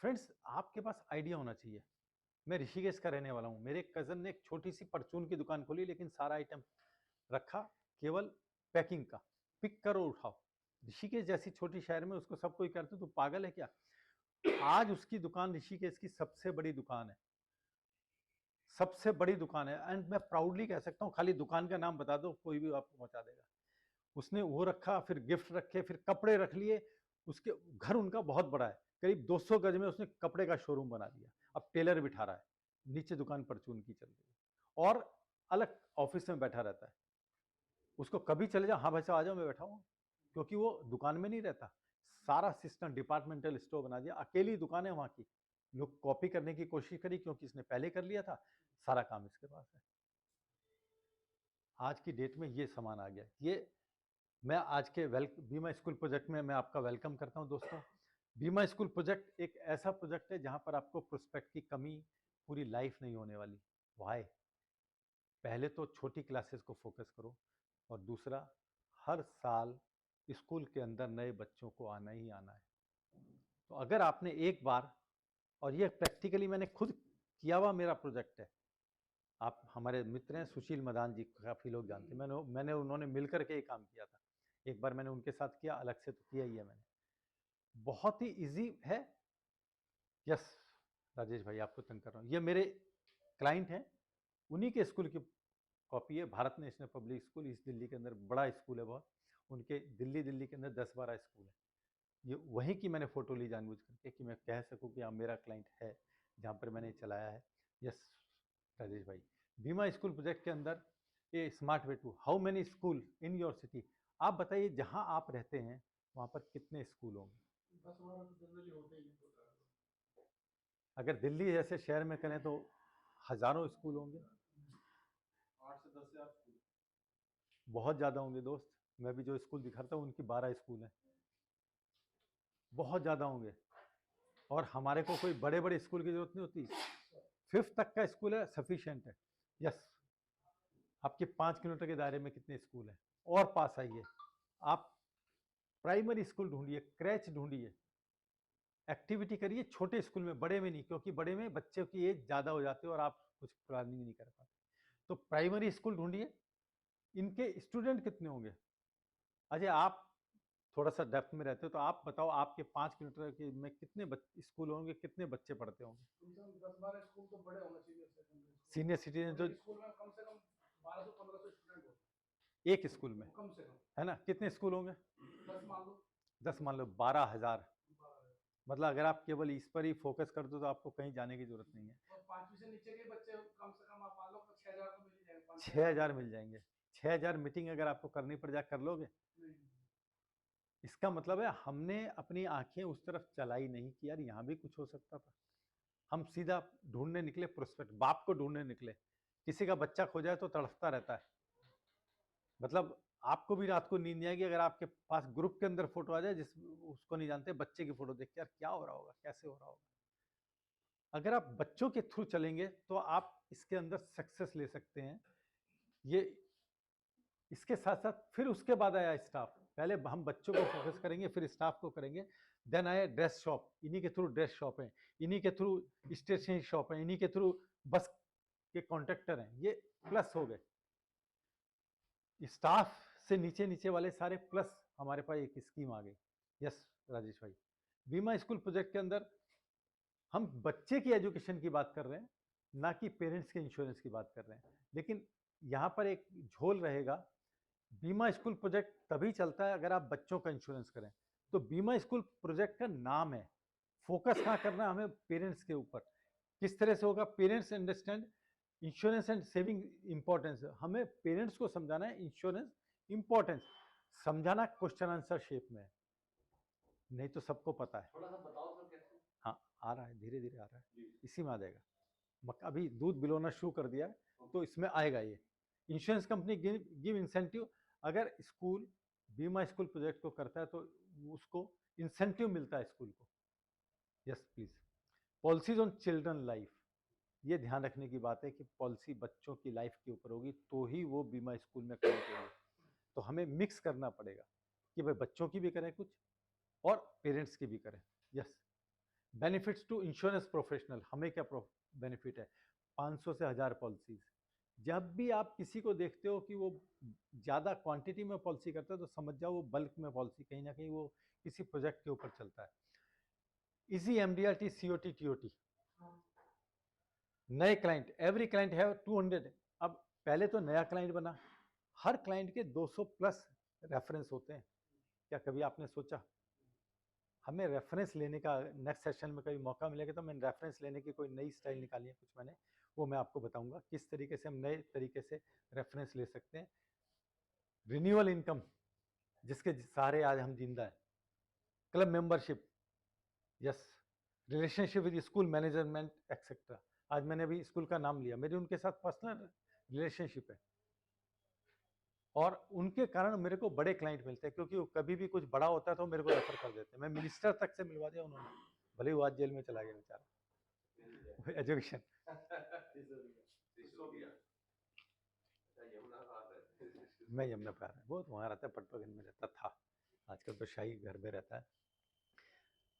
फ्रेंड्स, आपके पास आइडिया होना चाहिए। मैं ऋषिकेश का रहने वाला हूँ, मेरे कजन ने एक छोटी सी परचून की दुकान खोली, लेकिन सारा आइटम रखा केवल पैकिंग का, पिक करो उठाओ। ऋषिकेश जैसी छोटी शहर में उसको सब कोई करते, तो पागल है क्या? आज उसकी दुकान ऋषिकेश की सबसे बड़ी दुकान है, सबसे बड़ी दुकान है, एंड मैं प्राउडली कह सकता हूँ, खाली दुकान का नाम बता दो, कोई भी आपको पहुंचा देगा। उसने वो रखा, फिर गिफ्ट रखे, फिर कपड़े रख लिए। उसके घर उनका बहुत बड़ा है, करीब 200 गज में उसने कपड़े का शोरूम बना दिया। अब टेलर बिठा रहा है, नीचे दुकान परचून की चल रही है, और अलग ऑफिस में बैठा रहता है। उसको कभी चले जाओ, हाँ भाई साहब आ जाओ, मैं बैठा हूँ, क्योंकि वो दुकान में नहीं रहता। सारा सिस्टम डिपार्टमेंटल स्टोर बना दिया, अकेली दुकान है वहाँ की। लोग कॉपी करने की कोशिश करी, क्योंकि इसने पहले कर लिया था, सारा काम इसके पास है। आज की डेट में ये सामान आ गया। ये मैं आज के बीमा स्कूल प्रोजेक्ट में मैं आपका वेलकम करता हूं दोस्तों। बीमा स्कूल प्रोजेक्ट एक ऐसा प्रोजेक्ट है जहां पर आपको प्रोस्पेक्ट की कमी पूरी लाइफ नहीं होने वाली। वाई? पहले तो छोटी क्लासेस को फोकस करो, और दूसरा, हर साल स्कूल के अंदर नए बच्चों को आना ही आना है। तो अगर आपने एक बार और ये प्रैक्टिकली मैंने खुद किया हुआ मेरा प्रोजेक्ट है। आप हमारे मित्र हैं सुशील मदान जी, काफ़ी लोग जानते हैं, मैंने उन्होंने मिलकर के ये काम किया था। एक बार मैंने उनके साथ किया, अलग से तो किया ही है मैंने। बहुत ही इजी है। यस राजेश भाई, आपको तंग कर रहा हूँ। ये मेरे क्लाइंट हैं, उन्हीं के स्कूल की कॉपी है। Bharat national public school east Delhi के अंदर बड़ा स्कूल है बहुत, उनके दिल्ली के अंदर 10-12 स्कूल है। ये वहीं की मैंने फ़ोटो ली जानबूझ करके कि मैं कह सकूं कि हाँ मेरा क्लाइंट है जहाँ पर मैंने चलाया है। यस राजेश भाई, बीमा स्कूल प्रोजेक्ट के अंदर ये smart way to how many school in your city. आप बताइए जहाँ आप रहते हैं वहाँ पर कितने स्कूल होंगे? 10-12 तो जनरली होते ही हैं। अगर दिल्ली जैसे शहर में करें तो हज़ारों स्कूल होंगे। 8 से 10 हज़ार स्कूल। बहुत ज़्यादा होंगे दोस्त। मैं भी जो स्कूल दिखाता हूँ उनकी 12 स्कूल हैं, बहुत ज़्यादा होंगे। और हमारे को कोई बड़े बड़े स्कूल की ज़रूरत नहीं होती, 5th तक का स्कूल है सफिशिएंट है। यस, आपके 5 किलोमीटर के दायरे में कितने स्कूल हैं और पास आइए। आप प्राइमरी स्कूल ढूंढिए, क्रैच ढूंढिए, एक्टिविटी करिए छोटे स्कूल में, बड़े में नहीं, क्योंकि बड़े में बच्चों की एज ज़्यादा हो जाती है और आप कुछ प्लानिंग नहीं कर पाते। तो प्राइमरी स्कूल ढूंढिए। इनके स्टूडेंट कितने होंगे? अजय आप थोड़ा सा डेप्थ में रहते हो तो आप बताओ, आपके 5 किलोमीटर के में कितने स्कूल होंगे, कितने बच्चे पढ़ते होंगे? 10-12 स्कूल तो बड़े होंगे, सीनियर सिटीजन तो स्कूल में कम से कम 1200-1500 स्टूडेंट होते एक स्कूल में, कम से कम, है ना? कितने स्कूल होंगे? 10 मान लो। 10 मान लो, 12,000। मतलब अगर आप केवल इस पर ही फोकस कर दो तो आपको कहीं जाने की जरूरत नहीं है। और 5वीं से नीचे के बच्चे कम से कम आप मान लो 6000 तो मिल ही जाएंगे। 6,000 मिल जाएंगे। 6,000 मीटिंग अगर आपको करनी पड़ जाए, कर लोगे? इसका मतलब है हमने अपनी आंखें उस तरफ चलाई नहीं कि यार यहाँ भी कुछ हो सकता था। हम सीधा ढूंढने निकले, प्रोस्पेक्ट बाप को ढूंढने निकले। किसी का बच्चा खो जाए तो तड़पता रहता है। मतलब आपको भी रात को नींद नहीं आएगी अगर आपके पास ग्रुप के अंदर फोटो आ जाए जिस उसको नहीं जानते, बच्चे की फोटो देख के यार क्या हो रहा होगा, कैसे हो रहा होगा। अगर आप बच्चों के थ्रू चलेंगे तो आप इसके अंदर सक्सेस ले सकते हैं। ये इसके साथ साथ फिर उसके बाद आया स्टाफ। पहले हम बच्चों को फोकस करेंगे, फिर स्टाफ को करेंगे। देन आए ड्रेस शॉप, इन्हीं के थ्रू ड्रेस शॉप है, इन्हीं के थ्रू स्टेशनरी शॉप है, इन्हीं के थ्रू बस के कॉन्ट्रैक्टर हैं। ये प्लस हो गए। स्टाफ से नीचे नीचे वाले सारे प्लस हमारे पास एक स्कीम आ गई। यस राजेश भाई, बीमा स्कूल प्रोजेक्ट के अंदर हम बच्चे की एजुकेशन की बात कर रहे हैं, ना कि पेरेंट्स के इंश्योरेंस की बात कर रहे हैं। लेकिन यहाँ पर एक झोल रहेगा, बीमा स्कूल प्रोजेक्ट तभी चलता है अगर आप बच्चों का इंश्योरेंस करें। तो बीमा स्कूल प्रोजेक्ट का नाम है, फोकस कहाँ करना हमें? पेरेंट्स के ऊपर। किस तरह से होगा? Parents understand insurance and saving importance. हमें पेरेंट्स को समझाना है इंश्योरेंस इंपॉर्टेंस, समझाना क्वेश्चन आंसर शेप में है, नहीं तो सबको पता है। थोड़ा सा बताओ सर कैसे? हाँ आ रहा है, धीरे धीरे आ रहा है, इसी में आ जाएगा। अभी दूध बिलोना शुरू कर दिया है तो इसमें आएगा। ये इंश्योरेंस कंपनी गिव इंसेंटिव। अगर स्कूल बीमा स्कूल प्रोजेक्ट को करता है तो उसको इंसेंटिव मिलता है स्कूल को। Yes please. Policies on children life, ये ध्यान रखने की बात है कि पॉलिसी बच्चों की लाइफ के ऊपर होगी तो ही वो बीमा स्कूल में काम करेंगे। तो हमें मिक्स करना पड़ेगा कि भाई बच्चों की भी करें कुछ और पेरेंट्स की भी करें। Yes. Benefits to insurance professional, हमें क्या बेनिफिट है? 500 से 1000 पॉलिसीज। जब भी आप किसी को देखते हो कि वो ज़्यादा क्वांटिटी में पॉलिसी करता है तो समझ जाओ वो बल्क में पॉलिसी, कहीं ना कहीं वो किसी प्रोजेक्ट के ऊपर चलता है। Easy MDRT COT TOT। नए क्लाइंट, एवरी क्लाइंट हैव 200। अब पहले तो नया क्लाइंट बना, हर क्लाइंट के 200 प्लस रेफरेंस होते हैं। क्या कभी आपने सोचा? हमें रेफरेंस लेने का नेक्स्ट सेशन में कभी मौका मिलेगा तो मैंने रेफरेंस लेने की कोई नई स्टाइल निकाली है कुछ मैंने, वो मैं आपको बताऊंगा किस तरीके से हम नए तरीके से रेफरेंस ले सकते हैं। रिन्यूअल इनकम, जिसके सहारे आज हम जिंदा है। Club membership, yes. Relationship with school management etcetera. आज मैंने अभी स्कूल का नाम लिया, मेरी उनके साथ पर्सनल रिलेशनशिप है और उनके कारण मेरे को बड़े क्लाइंट मिलते हैं, क्योंकि वो कभी भी कुछ बड़ा होता है तो मेरे को रेफर कर देते हैं। मैं मिनिस्टर तक से मिलवा दिया उन्होंने, भले ही वो आज जेल में चला गया बेचारा। एजुकेशन मैं यमुना पे आ रहा है, वो वहाँ रहता है, पटपगंज में रहता था, आजकल तो शाही घर में रहता है।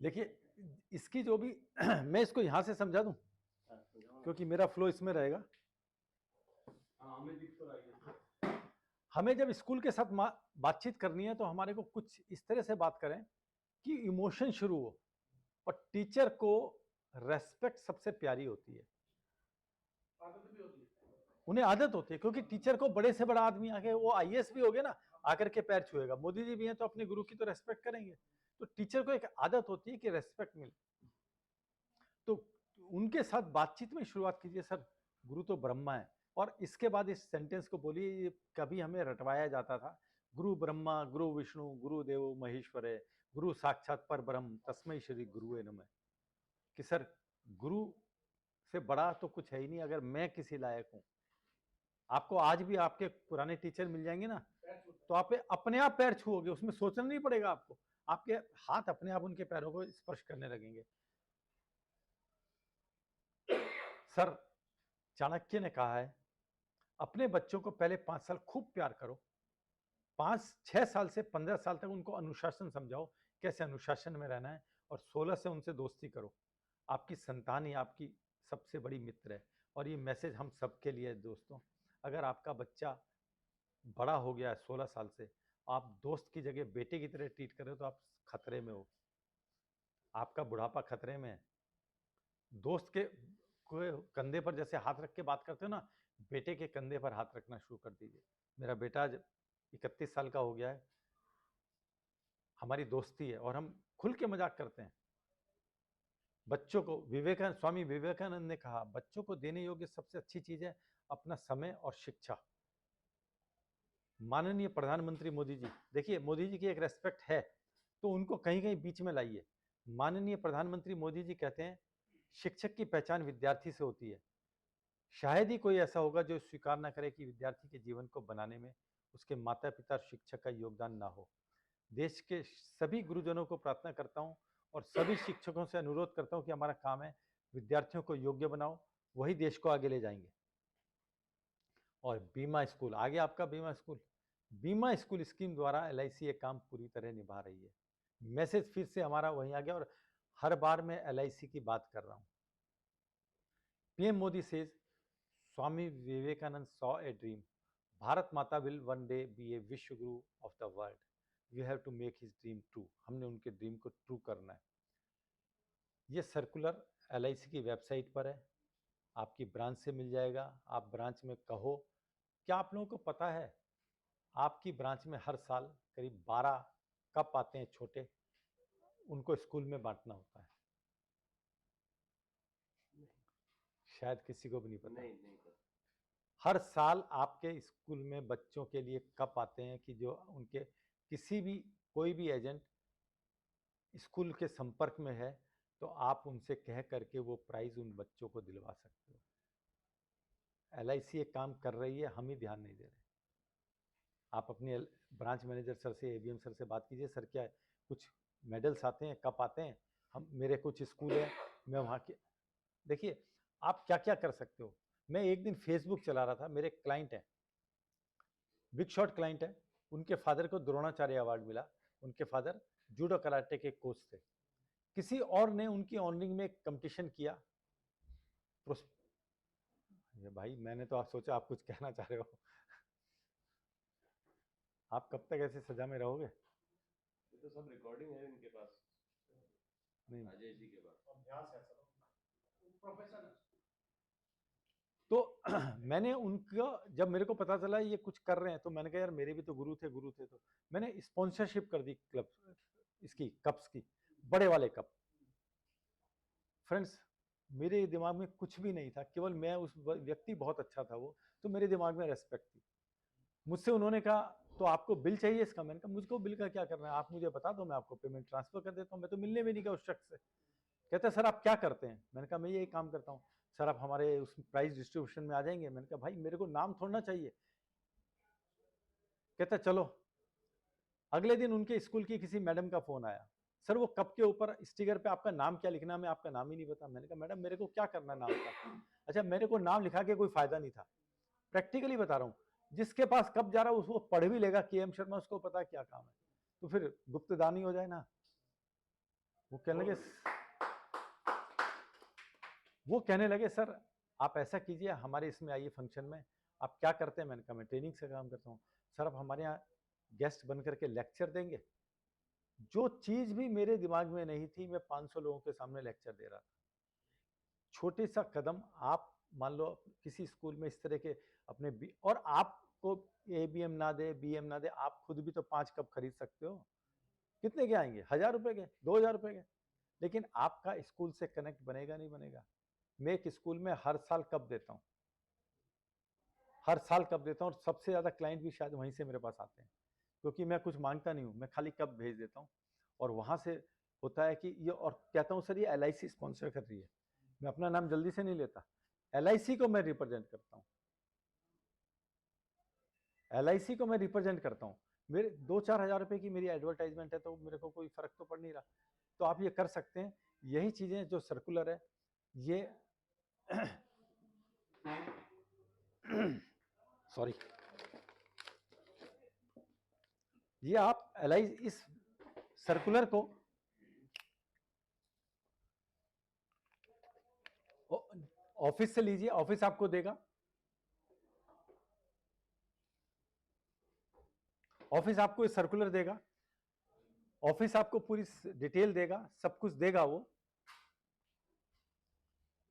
देखिए इसकी जो भी मैं इसको यहाँ से समझा दूं क्योंकि मेरा फ्लो इसमें रहेगा। हमें जब स्कूल के साथ बातचीत करनी है तो हमारे को कुछ इस तरह से बात करें कि इमोशन शुरू हो, और टीचर को रेस्पेक्ट सबसे प्यारी होती है। उन्हें आदत होती है, क्योंकि टीचर को बड़े से बड़ा आदमी आके, वो आईएएस भी हो गया ना, आकर के पैर छुएगा। मोदी जी भी हैं तो अपने गुरु की तो रेस्पेक्ट करेंगे। तो टीचर को एक आदत होती है कि रेस्पेक्ट मिले। तो उनके साथ बातचीत में शुरुआत कीजिए, सर गुरु तो ब्रह्मा है, और इसके बाद इस सेंटेंस को बोलिए। ये कभी हमें रटवाया जाता था, गुरु ब्रह्मा गुरु विष्णु गुरु देवो महेश्वरे गुरु साक्षात पर ब्रह्म तस्मै श्री गुरुवे नमः। कि सर गुरु से बड़ा तो कुछ है ही नहीं अगर मैं किसी लायक हूं। आपको आज भी आपके पुराने टीचर मिल जाएंगे ना, तो आप अपने आप पैर छुओगे, उसमें सोचना नहीं पड़ेगा आपको, आपके हाथ अपने आप उनके पैरों को स्पर्श करने लगेंगे। सर चाणक्य ने कहा है, अपने बच्चों को पहले 5 साल खूब प्यार करो, 5-6 साल से 15 साल तक उनको अनुशासन समझाओ, कैसे अनुशासन में रहना है, और 16 से उनसे दोस्ती करो। आपकी संतान ही आपकी सबसे बड़ी मित्र है। और ये मैसेज हम सबके लिए है दोस्तों। अगर आपका बच्चा बड़ा हो गया है 16 साल से, आप दोस्त की जगह बेटे की तरह ट्रीट कर रहे हो तो आप खतरे में हो, आपका बुढ़ापा खतरे में है। दोस्त के कंधे पर जैसे हाथ रख के बात करते हो ना, बेटे के कंधे पर हाथ रखना शुरू कर दीजिए। मेरा बेटा आज 31 साल का हो गया है, हमारी दोस्ती है और हम खुल के मजाक करते हैं। बच्चों को स्वामी विवेकानंद ने कहा, बच्चों को देने योग्य सबसे अच्छी चीज है अपना समय और शिक्षा। माननीय प्रधानमंत्री मोदी जी, देखिए मोदी जी की एक रेस्पेक्ट है तो उनको कहीं कहीं बीच में लाइए। माननीय प्रधानमंत्री मोदी जी कहते हैं, शिक्षक की पहचान विद्यार्थी से होती है। शायद ही कोई ऐसा होगा जो स्वीकार ना करे कि विद्यार्थी के जीवन को बनाने में उसके माता पिता और शिक्षक का योगदान ना हो। देश के सभी गुरुजनों को प्रार्थना करता हूं और सभी शिक्षकों से अनुरोध करता हूं कि हमारा काम है विद्यार्थियों को योग्य बनाओ, वही देश को आगे ले जाएंगे। और बीमा स्कूल, आगे आपका बीमा स्कूल स्कीम द्वारा LIC ये काम पूरी तरह निभा रही है। मैसेज फिर से हमारा वहीं आ गया, और हर बार मैं LIC की बात कर रहा हूं। PM Modi says, Swami Vivekananda saw a dream, Bharat Mata will one day be a Vishwa Guru of the world, we have to make his dream true. हमने उनके ड्रीम को ट्रू करना है। ये सर्कुलर LIC की वेबसाइट पर है, आपकी ब्रांच से मिल जाएगा। आप ब्रांच में कहो। क्या आप लोगों को पता है आपकी ब्रांच में हर साल करीब 12 कप आते हैं छोटे, उनको स्कूल में बांटना होता है। शायद किसी को भी नहीं पता। नहीं पता। हर साल आपके स्कूल में बच्चों के लिए कप आते हैं कि जो उनके किसी भी कोई भी एजेंट स्कूल के संपर्क में है तो आप उनसे कह करके वो प्राइज उन बच्चों को दिलवा सकते हो। LIC ये काम कर रही है, हम ही ध्यान नहीं दे रहे। आप अपने ब्रांच मैनेजर सर से, ABM सर से बात कीजिए, सर क्या कुछ मेडल्स आते हैं, कप आते हैं, हम मेरे कुछ स्कूल है, मैं वहाँ के। देखिए आप क्या क्या कर सकते हो। मैं एक दिन फेसबुक चला रहा था, मेरे क्लाइंट हैं, बिग शॉट क्लाइंट है, उनके फादर को द्रोणाचार्य अवार्ड मिला। उनके फादर जूडो कराटे के कोच थे। किसी और ने उनकी ऑनरिंग में कंपटीशन किया। ये भाई मैंने तो आप सोचा आप कुछ कहना चाह रहे हो। आप कब तक ऐसे सजा में रहोगे? ये तो सब रिकॉर्डिंग है इनके पास, नहीं अजय जी के पास। अभ्यास है सर, प्रोफेशन है। तो मैंने उनको, जब मेरे को पता चला ये कुछ कर रहे हैं, तो मैंने कहा यार मेरे भी तो गुरु थे, तो मैंने स्पॉन्सरशिप कर दी क्लब इसकी, कप्स की, बड़े वाले कप। फ्रेंड्स मेरे दिमाग में कुछ भी नहीं था, केवल मैं उस व्यक्ति बहुत अच्छा था वो, तो मेरे दिमाग में रेस्पेक्ट थी। मुझसे उन्होंने कहा तो आपको बिल चाहिए इसका? मैंने कहा मुझको बिल का क्या करना है, आप मुझे बता दो, मैं आपको पेमेंट ट्रांसफर कर देता हूँ। मैं तो मिलने भी नहीं गया उस शख्स से। कहते सर आप क्या करते हैं? मैंने कहा मैं यही काम करता हूँ। सर आप हमारे उस प्राइस डिस्ट्रीब्यूशन में आ जाएंगे? मैंने कहा भाई मेरे को नाम थोड़ना चाहिए। कहता चलो। अगले दिन उनके स्कूल की किसी मैडम का फोन आया, सर वो कप के ऊपर स्टिकर पे आपका नाम क्या लिखना, मैं आपका नाम ही नहीं पता। मैंने कहा मैडम मेरे को क्या करना नाम का? अच्छा मेरे को नाम लिखा के कोई फायदा नहीं था, प्रैक्टिकली बता रहा हूँ। जिसके पास कब जा रहा है उसको पढ़ भी लेगा KM शर्मा, उसको पता क्या काम है, तो फिर गुप्तदान ही हो जाए ना। वो कहने लगे सर आप ऐसा कीजिए, हमारे इसमें आइए फंक्शन में। आप क्या करते हैं? मैंने कहा मैं ट्रेनिंग से काम करता हूँ। सर आप हमारे यहाँ गेस्ट बन करके लेक्चर देंगे। जो चीज भी मेरे दिमाग में नहीं थी, मैं 500 लोगों के सामने लेक्चर दे रहा था। छोटे सा कदम, आप मान लो किसी स्कूल में इस तरह के अपने और आपको ABM ना दे, BM ना दे, आप खुद भी तो 5 कप खरीद सकते हो। कितने के आएंगे? 1000 रुपए के, 2000 रुपए के। लेकिन आपका स्कूल से कनेक्ट बनेगा नहीं बनेगा। मैं एक स्कूल में हर साल कप देता हूँ, हर साल कप देता हूँ, और सबसे ज्यादा क्लाइंट भी शायद वहीं से मेरे पास आते हैं, क्योंकि मैं कुछ मांगता नहीं हूँ, मैं खाली कप भेज देता हूँ। और वहां से होता है कि ये, और कहता हूँ सर ये LIC स्पॉन्सर कर रही है। मैं अपना नाम जल्दी से नहीं लेता, LIC को मैं रिप्रेजेंट करता हूँ, LIC को मैं रिप्रेजेंट करता हूँ। मेरे 2-4 हजार रुपए की मेरी एडवर्टाइजमेंट है, तो मेरे को कोई फर्क तो पड़ नहीं रहा। तो आप ये कर सकते हैं। यही चीजें जो सर्कुलर है ये सॉरी, ये आप इस सर्कुलर को ऑफिस से लीजिए, ऑफिस आपको देगा, ऑफिस आपको इस सर्कुलर देगा, ऑफिस आपको पूरी डिटेल देगा, सब कुछ देगा वो।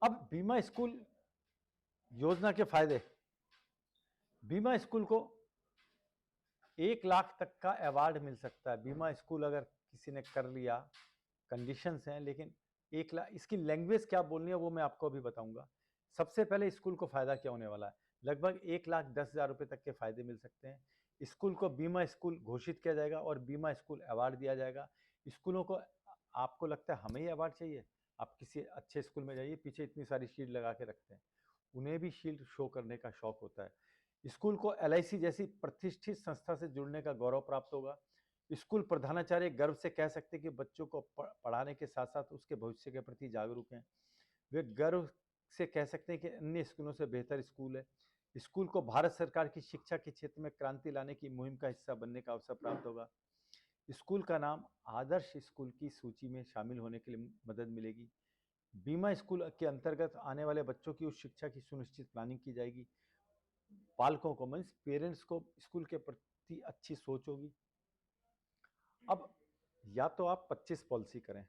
अब बीमा स्कूल योजना के फायदे, बीमा स्कूल को 1 लाख तक का अवार्ड मिल सकता है। बीमा स्कूल अगर किसी ने कर लिया, कंडीशंस हैं, लेकिन 1 लाख, इसकी लैंग्वेज क्या बोलनी है वो मैं आपको अभी बताऊंगा। सबसे पहले स्कूल को फायदा क्या होने वाला है? लगभग 1,10,000 रुपए तक के फायदे मिल सकते हैं। स्कूल को बीमा स्कूल घोषित किया जाएगा और बीमा स्कूल अवार्ड दिया जाएगा। स्कूलों को, आपको लगता है हमें ही अवार्ड चाहिए? आप किसी अच्छे स्कूल में जाइए, पीछे इतनी सारी शील्ड लगा के रखते हैं, उन्हें भी शील्ड शो करने का शौक होता है। स्कूल को LIC जैसी प्रतिष्ठित संस्था से जुड़ने का गौरव प्राप्त होगा। स्कूल प्रधानाचार्य गर्व से कह सकते हैं कि बच्चों को पढ़ाने के साथ साथ उसके भविष्य के प्रति जागरूक हैं। वे गर्व से कह सकते हैं कि अन्य स्कूलों से बेहतर स्कूल है। स्कूल को भारत सरकार की शिक्षा के क्षेत्र में क्रांति लाने की मुहिम का हिस्सा बनने का अवसर प्राप्त होगा। स्कूल का नाम आदर्श स्कूल की सूची में शामिल होने के लिए मदद मिलेगी। बीमा स्कूल के अंतर्गत आने वाले बच्चों की उच्च शिक्षा की सुनिश्चित प्लानिंग की जाएगी। पालकों को, मीन्स पेरेंट्स को स्कूल के प्रति अच्छी सोच होगी। अब या तो आप 25 पॉलिसी करें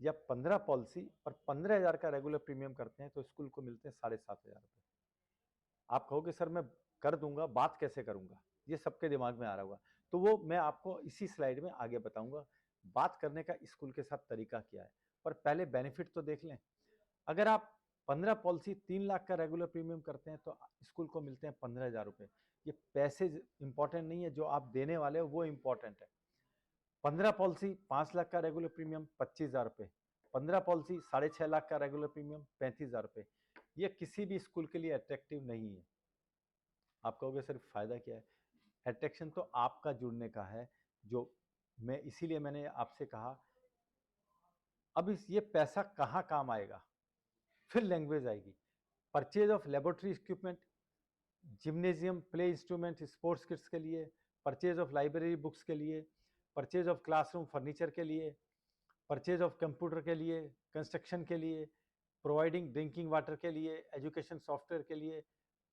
या 15 पॉलिसी और 15,000 का रेगुलर प्रीमियम करते हैं, तो स्कूल को मिलते हैं 7,500 रुपये। आप कहोगे सर मैं कर दूंगा, बात कैसे करूंगा? ये सबके दिमाग में आ रहा होगा, तो वो मैं आपको इसी स्लाइड में आगे बताऊंगा। बात करने का स्कूल के साथ तरीका क्या है, पर पहले बेनिफिट तो देख लें। अगर आप 15 पॉलिसी 3 लाख का रेगुलर प्रीमियम करते हैं तो स्कूल को मिलते हैं 15,000 रुपये। ये पैसे इंपॉर्टेंट नहीं है, जो आप देने वाले हो वो इंपॉर्टेंट है। 15 पॉलिसी 5 लाख का रेगुलर प्रीमियम 25,000 रुपये, 15 पॉलिसी 6.5 लाख का रेगुलर प्रीमियम 35,000 रुपये। ये किसी भी स्कूल के लिए अट्रैक्टिव नहीं है। आप कहोगे सर फायदा क्या है? अट्रैक्शन तो आपका जुड़ने का है, जो मैं इसीलिए मैंने आपसे कहा। अब ये पैसा कहाँ काम आएगा? फिर लैंग्वेज आएगी। Purchase of laboratory equipment, gymnasium, play instrument, sports kits के लिए, परचेज ऑफ लाइब्रेरी बुक्स के लिए, परचेज ऑफ क्लासरूम फर्नीचर के लिए, परचेज ऑफ कंप्यूटर के लिए, कंस्ट्रक्शन के लिए, प्रोवाइडिंग ड्रिंकिंग वाटर के लिए, एजुकेशन सॉफ्टवेयर के लिए,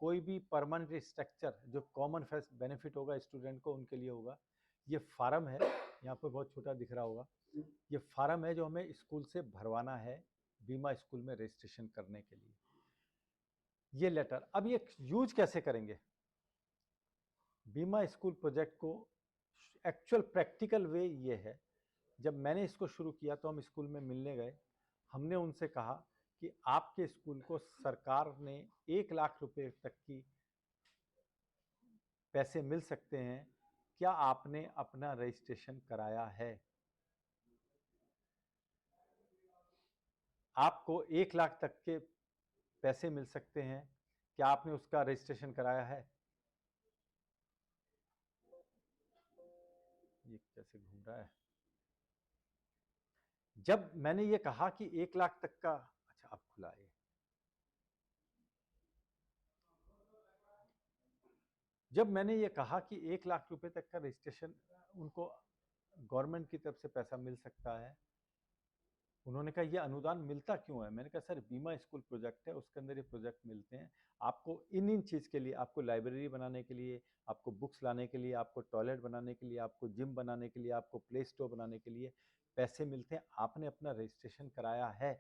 कोई भी परमानेंट स्ट्रक्चर जो कॉमन बेनिफिट होगा स्टूडेंट को, उनके लिए होगा। ये फार्म है, यहाँ पर बहुत छोटा दिख रहा होगा, ये फार्म है जो हमें स्कूल से भरवाना है बीमा स्कूल में रजिस्ट्रेशन करने के लिए। ये लेटर, अब ये यूज कैसे करेंगे? बीमा स्कूल प्रोजेक्ट को एक्चुअल प्रैक्टिकल वे ये है, जब मैंने इसको शुरू किया तो हम स्कूल में मिलने गए, हमने उनसे कहा कि आपके स्कूल को सरकार ने 1 लाख रुपए तक की पैसे मिल सकते हैं, क्या आपने अपना रजिस्ट्रेशन कराया है? आपको 1 लाख तक के पैसे मिल सकते हैं, क्या आपने उसका रजिस्ट्रेशन कराया है? ये कैसे घूम रहा है? जब मैंने ये कहा कि 1 लाख तक का, अच्छा अब खुला है, जब मैंने ये कहा कि 1 लाख रुपए तक का रजिस्ट्रेशन उनको गवर्नमेंट की तरफ से पैसा मिल सकता है, उन्होंने कहा ये अनुदान मिलता क्यों है? मैंने कहा सर बीमा स्कूल प्रोजेक्ट है, उसके अंदर ये प्रोजेक्ट मिलते हैं आपको इन चीज़ के लिए, आपको लाइब्रेरी बनाने के लिए, आपको बुक्स लाने के लिए, आपको टॉयलेट बनाने के लिए, आपको जिम बनाने के लिए, आपको प्ले स्टोर बनाने के लिए पैसे मिलते हैं। आपने अपना रजिस्ट्रेशन कराया है?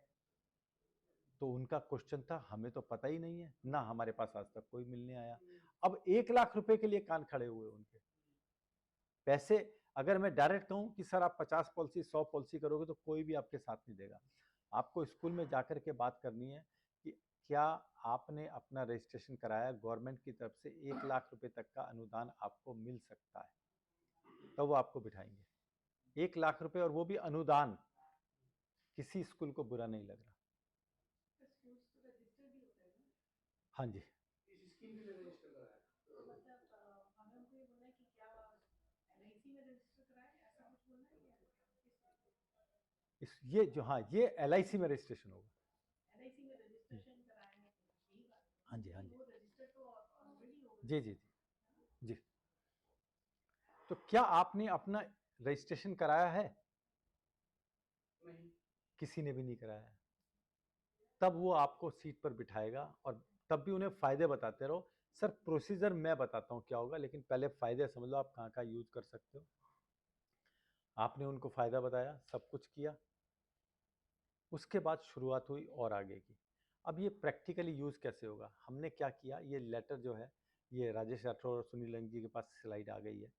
तो उनका क्वेश्चन था हमें तो पता ही नहीं है, ना हमारे पास आज तक कोई मिलने आया। अब 1 लाख रुपए के लिए कान खड़े हुए उनके पैसे। अगर मैं डायरेक्ट कहूं कि सर आप 50 पॉलिसी 100 पॉलिसी करोगे तो कोई भी आपके साथ नहीं देगा। आपको स्कूल में जाकर के बात करनी है कि क्या आपने अपना रजिस्ट्रेशन कराया, गवर्नमेंट की तरफ से 1 लाख रुपए तक का अनुदान आपको मिल सकता है, तब वो आपको बिठाएंगे। 1 लाख रुपए, और वो भी अनुदान। किसी स्कूल को बुरा नहीं लग रहा। हाँ जी, इस स्कीम के लिए रजिस्टर कराया तो मतलब हमें उनको ये बोलना है कि क्या एलआईसी में रजिस्टर कराए, ऐसा कुछ बोलना है इस ये जो, हाँ ये LIC में रजिस्ट्रेशन होगा। एलआईसी में रजिस्ट्रेशन कराए हैं, यही बात है। हाँ जी, हाँ जी, वो रजिस्टर तो ऑलरेडी हो जी जी जी जी। तो क्या आपने अपना रजिस्ट्रेशन कराया है? नहीं, किसी ने भी नहीं कराया है। तब वो आपको सीट पर बिठाएगा, और तब भी उन्हें फायदे बताते रहो। सर प्रोसीजर मैं बताता हूँ क्या होगा, लेकिन पहले फायदे समझ लो आप कहाँ कहाँ यूज कर सकते हो। आपने उनको फायदा बताया, सब कुछ किया, उसके बाद शुरुआत हुई और आगे की। अब ये प्रैक्टिकली यूज कैसे होगा? हमने क्या किया, ये लेटर जो है, ये राजेश राठौर और सुनील रंग जी के पास स्लाइड आ गई है।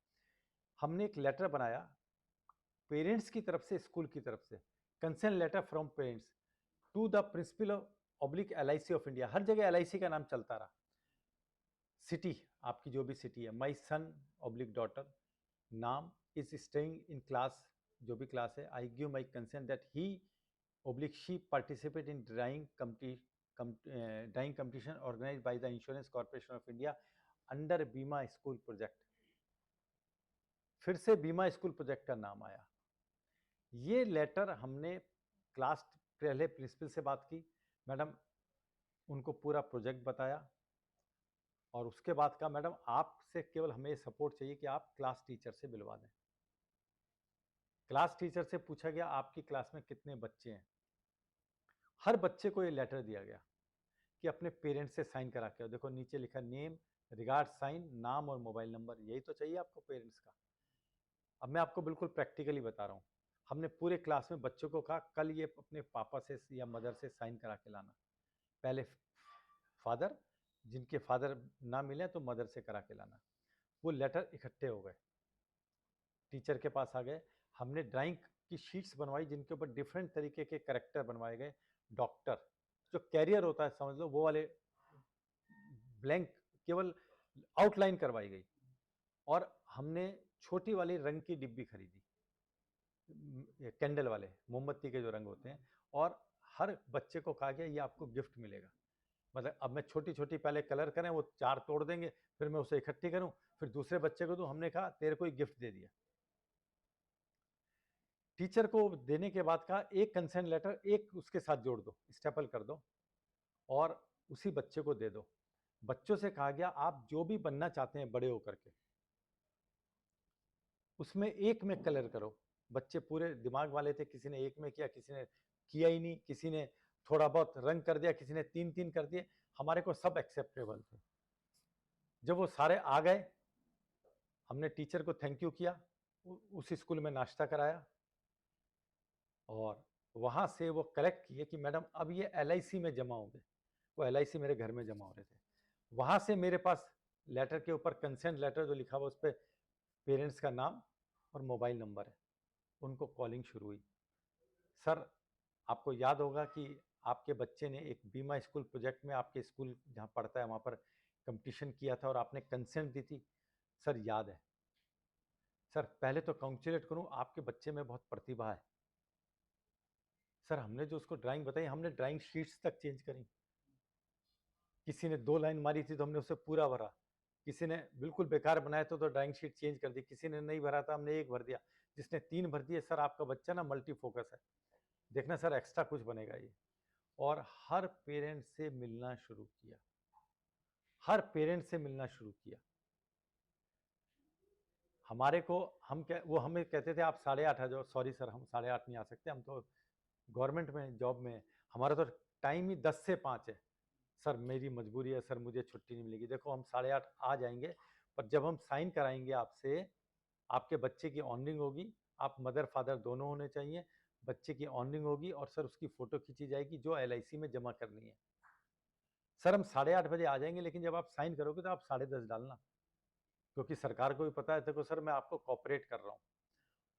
हमने एक लेटर बनाया पेरेंट्स की तरफ से, स्कूल की तरफ से, concern letter from parents to the principal oblique LIC of India. हर जगह LIC का नाम चलता रहा। सिटी, आपकी जो भी सिटी है, माई सन ऑब्लिक डॉटर, नाम, इज स्टेइंग इन क्लास, जो भी क्लास है, I give my consent that he oblique she participate in drawing competition organise by the insurance corporation of India under Bima school project. फिर से बीमा school project का नाम आया। ये लेटर हमने क्लास पहले प्रिंसिपल से बात की, मैडम उनको पूरा प्रोजेक्ट बताया, और उसके बाद का मैडम आपसे केवल हमें सपोर्ट चाहिए कि आप क्लास टीचर से मिलवा दें। क्लास टीचर से पूछा गया आपकी क्लास में कितने बच्चे हैं। हर बच्चे को ये लेटर दिया गया कि अपने पेरेंट्स से साइन करा के आओ। देखो नीचे लिखा नेम, रिगार्ड साइन, नाम और मोबाइल नंबर, यही तो चाहिए आपको पेरेंट्स का। अब मैं आपको बिल्कुल प्रैक्टिकली बता रहा हूँ। हमने पूरे क्लास में बच्चों को कहा कल ये अपने पापा से या मदर से साइन करा के लाना। पहले फादर, जिनके फादर ना मिले तो मदर से करा के लाना। वो लेटर इकट्ठे हो गए, टीचर के पास आ गए। हमने ड्राइंग की शीट्स बनवाई जिनके ऊपर डिफरेंट तरीके के कैरेक्टर बनवाए गए। डॉक्टर, जो कैरियर होता है समझ लो, वो वाले ब्लैंक केवल आउटलाइन करवाई गई। और हमने छोटी वाली रंग की डिब्बी खरीदी, कैंडल वाले मोमबत्ती के जो रंग होते हैं, और हर बच्चे को कहा गया ये आपको गिफ्ट मिलेगा। मतलब अब मैं छोटी छोटी पहले कलर करें, वो 4 तोड़ देंगे, फिर मैं उसे इकट्ठी करूं, फिर दूसरे बच्चे को दूं। हमने कहा तेरे को ही गिफ्ट दे दिया। टीचर को देने के बाद कहा एक कंसेंट लेटर एक उसके साथ जोड़ दो, स्टेपल कर दो, और उसी बच्चे को दे दो। बच्चों से कहा गया आप जो भी बनना चाहते हैं बड़े होकर के, उसमें एक में कलर करो। बच्चे पूरे दिमाग वाले थे, किसी ने एक में किया, किसी ने किया ही नहीं, किसी ने थोड़ा बहुत रंग कर दिया, किसी ने 3-3 कर दिए। हमारे को सब एक्सेप्टेबल थे। जब वो सारे आ गए, हमने टीचर को थैंक यू किया, उस स्कूल में नाश्ता कराया, और वहां से वो कलेक्ट किए कि मैडम अब ये LIC में जमा होंगे। वो LIC मेरे घर में जमा हो रहे थे। वहां से मेरे पास लेटर के ऊपर कंसेंट लेटर जो लिखा हुआ, उस पर पेरेंट्स का नाम और मोबाइल नंबर है। उनको कॉलिंग शुरू हुई। सर आपको याद होगा कि आपके बच्चे ने एक बीमा स्कूल प्रोजेक्ट में आपके स्कूल जहाँ पढ़ता है वहाँ पर कंपटीशन किया था और आपने कंसेंट दी थी। सर याद है। सर पहले तो कांग्रेचुलेट करूँ, आपके बच्चे में बहुत प्रतिभा है। सर हमने जो उसको ड्राइंग बताई, हमने ड्राइंग शीट्स तक चेंज करी। किसी ने 2 लाइन मारी थी तो हमने उसे पूरा भरा। किसी ने बिल्कुल बेकार बनाया तो ड्राइंग शीट चेंज कर दी। किसी ने नहीं भरा था, हमने 1 भर दिया। जिसने 3 भर दिए, सर आपका बच्चा ना मल्टी फोकस है, देखना सर एक्स्ट्रा कुछ बनेगा ये। और हर पेरेंट से मिलना शुरू किया, हर पेरेंट से मिलना शुरू किया। हमारे को हम क्या, वो हमें कहते थे आप 8:30 आ जाओ। सॉरी सर हम 8:30 नहीं आ सकते, हम तो गवर्नमेंट में जॉब में, हमारा तो टाइम ही 10 से 5 है। सर मेरी मजबूरी है सर, मुझे छुट्टी नहीं मिलेगी। देखो हम 8:30 आ जाएंगे, पर जब हम साइन कराएंगे आपसे, आपके बच्चे की ऑनरिंग होगी, आप मदर फादर दोनों होने चाहिए, बच्चे की ऑनरिंग होगी और सर उसकी फ़ोटो खींची जाएगी जो LIC में जमा करनी है। सर हम 8:30 बजे आ जाएंगे, लेकिन जब आप साइन करोगे तो आप 10:30 डालना, क्योंकि सरकार को भी पता है, देखो सर मैं आपको कोऑपरेट कर रहा हूँ।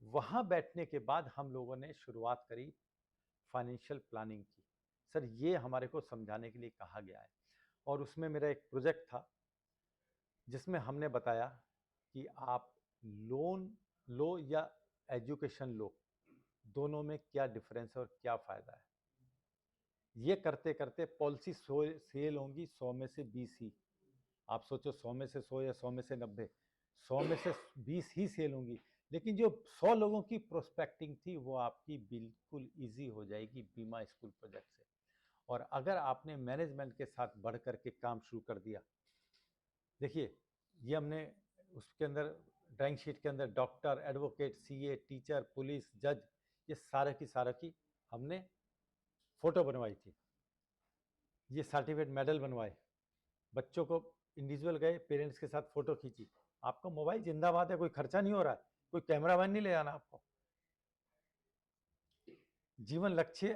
वहाँ बैठने के बाद हम लोगों ने शुरुआत करी फाइनेंशियल प्लानिंग की। सर ये हमारे को समझाने के लिए कहा गया है, और उसमें मेरा एक प्रोजेक्ट था जिसमें हमने बताया कि आप लोन लो या एजुकेशन लो, दोनों में क्या डिफरेंस है और क्या फ़ायदा है। ये करते करते पॉलिसी सेल होंगी 100 में से 20 ही। आप सोचो 100 में से 100 या 100 में से 90, 100 में से 20 ही सेल होंगी, लेकिन जो 100 लोगों की प्रोस्पेक्टिंग थी वो आपकी बिल्कुल इजी हो जाएगी बीमा स्कूल प्रोजेक्ट से। और अगर आपने मैनेजमेंट के साथ बढ़ कर के काम शुरू कर दिया, देखिए ये हमने उसके अंदर ड्राइंग शीट के अंदर doctor, advocate, CA, teacher, police, जज, ये सारा की हमने फोटो बनवाई थी, ये सर्टिफिकेट मेडल बनवाए, बच्चों को इंडिविजुअल गए, पेरेंट्स के साथ फोटो खींची। आपका मोबाइल जिंदाबाद है, कोई खर्चा नहीं हो रहा है, कोई कैमरा मैन नहीं ले जाना आपको। जीवन लक्ष्य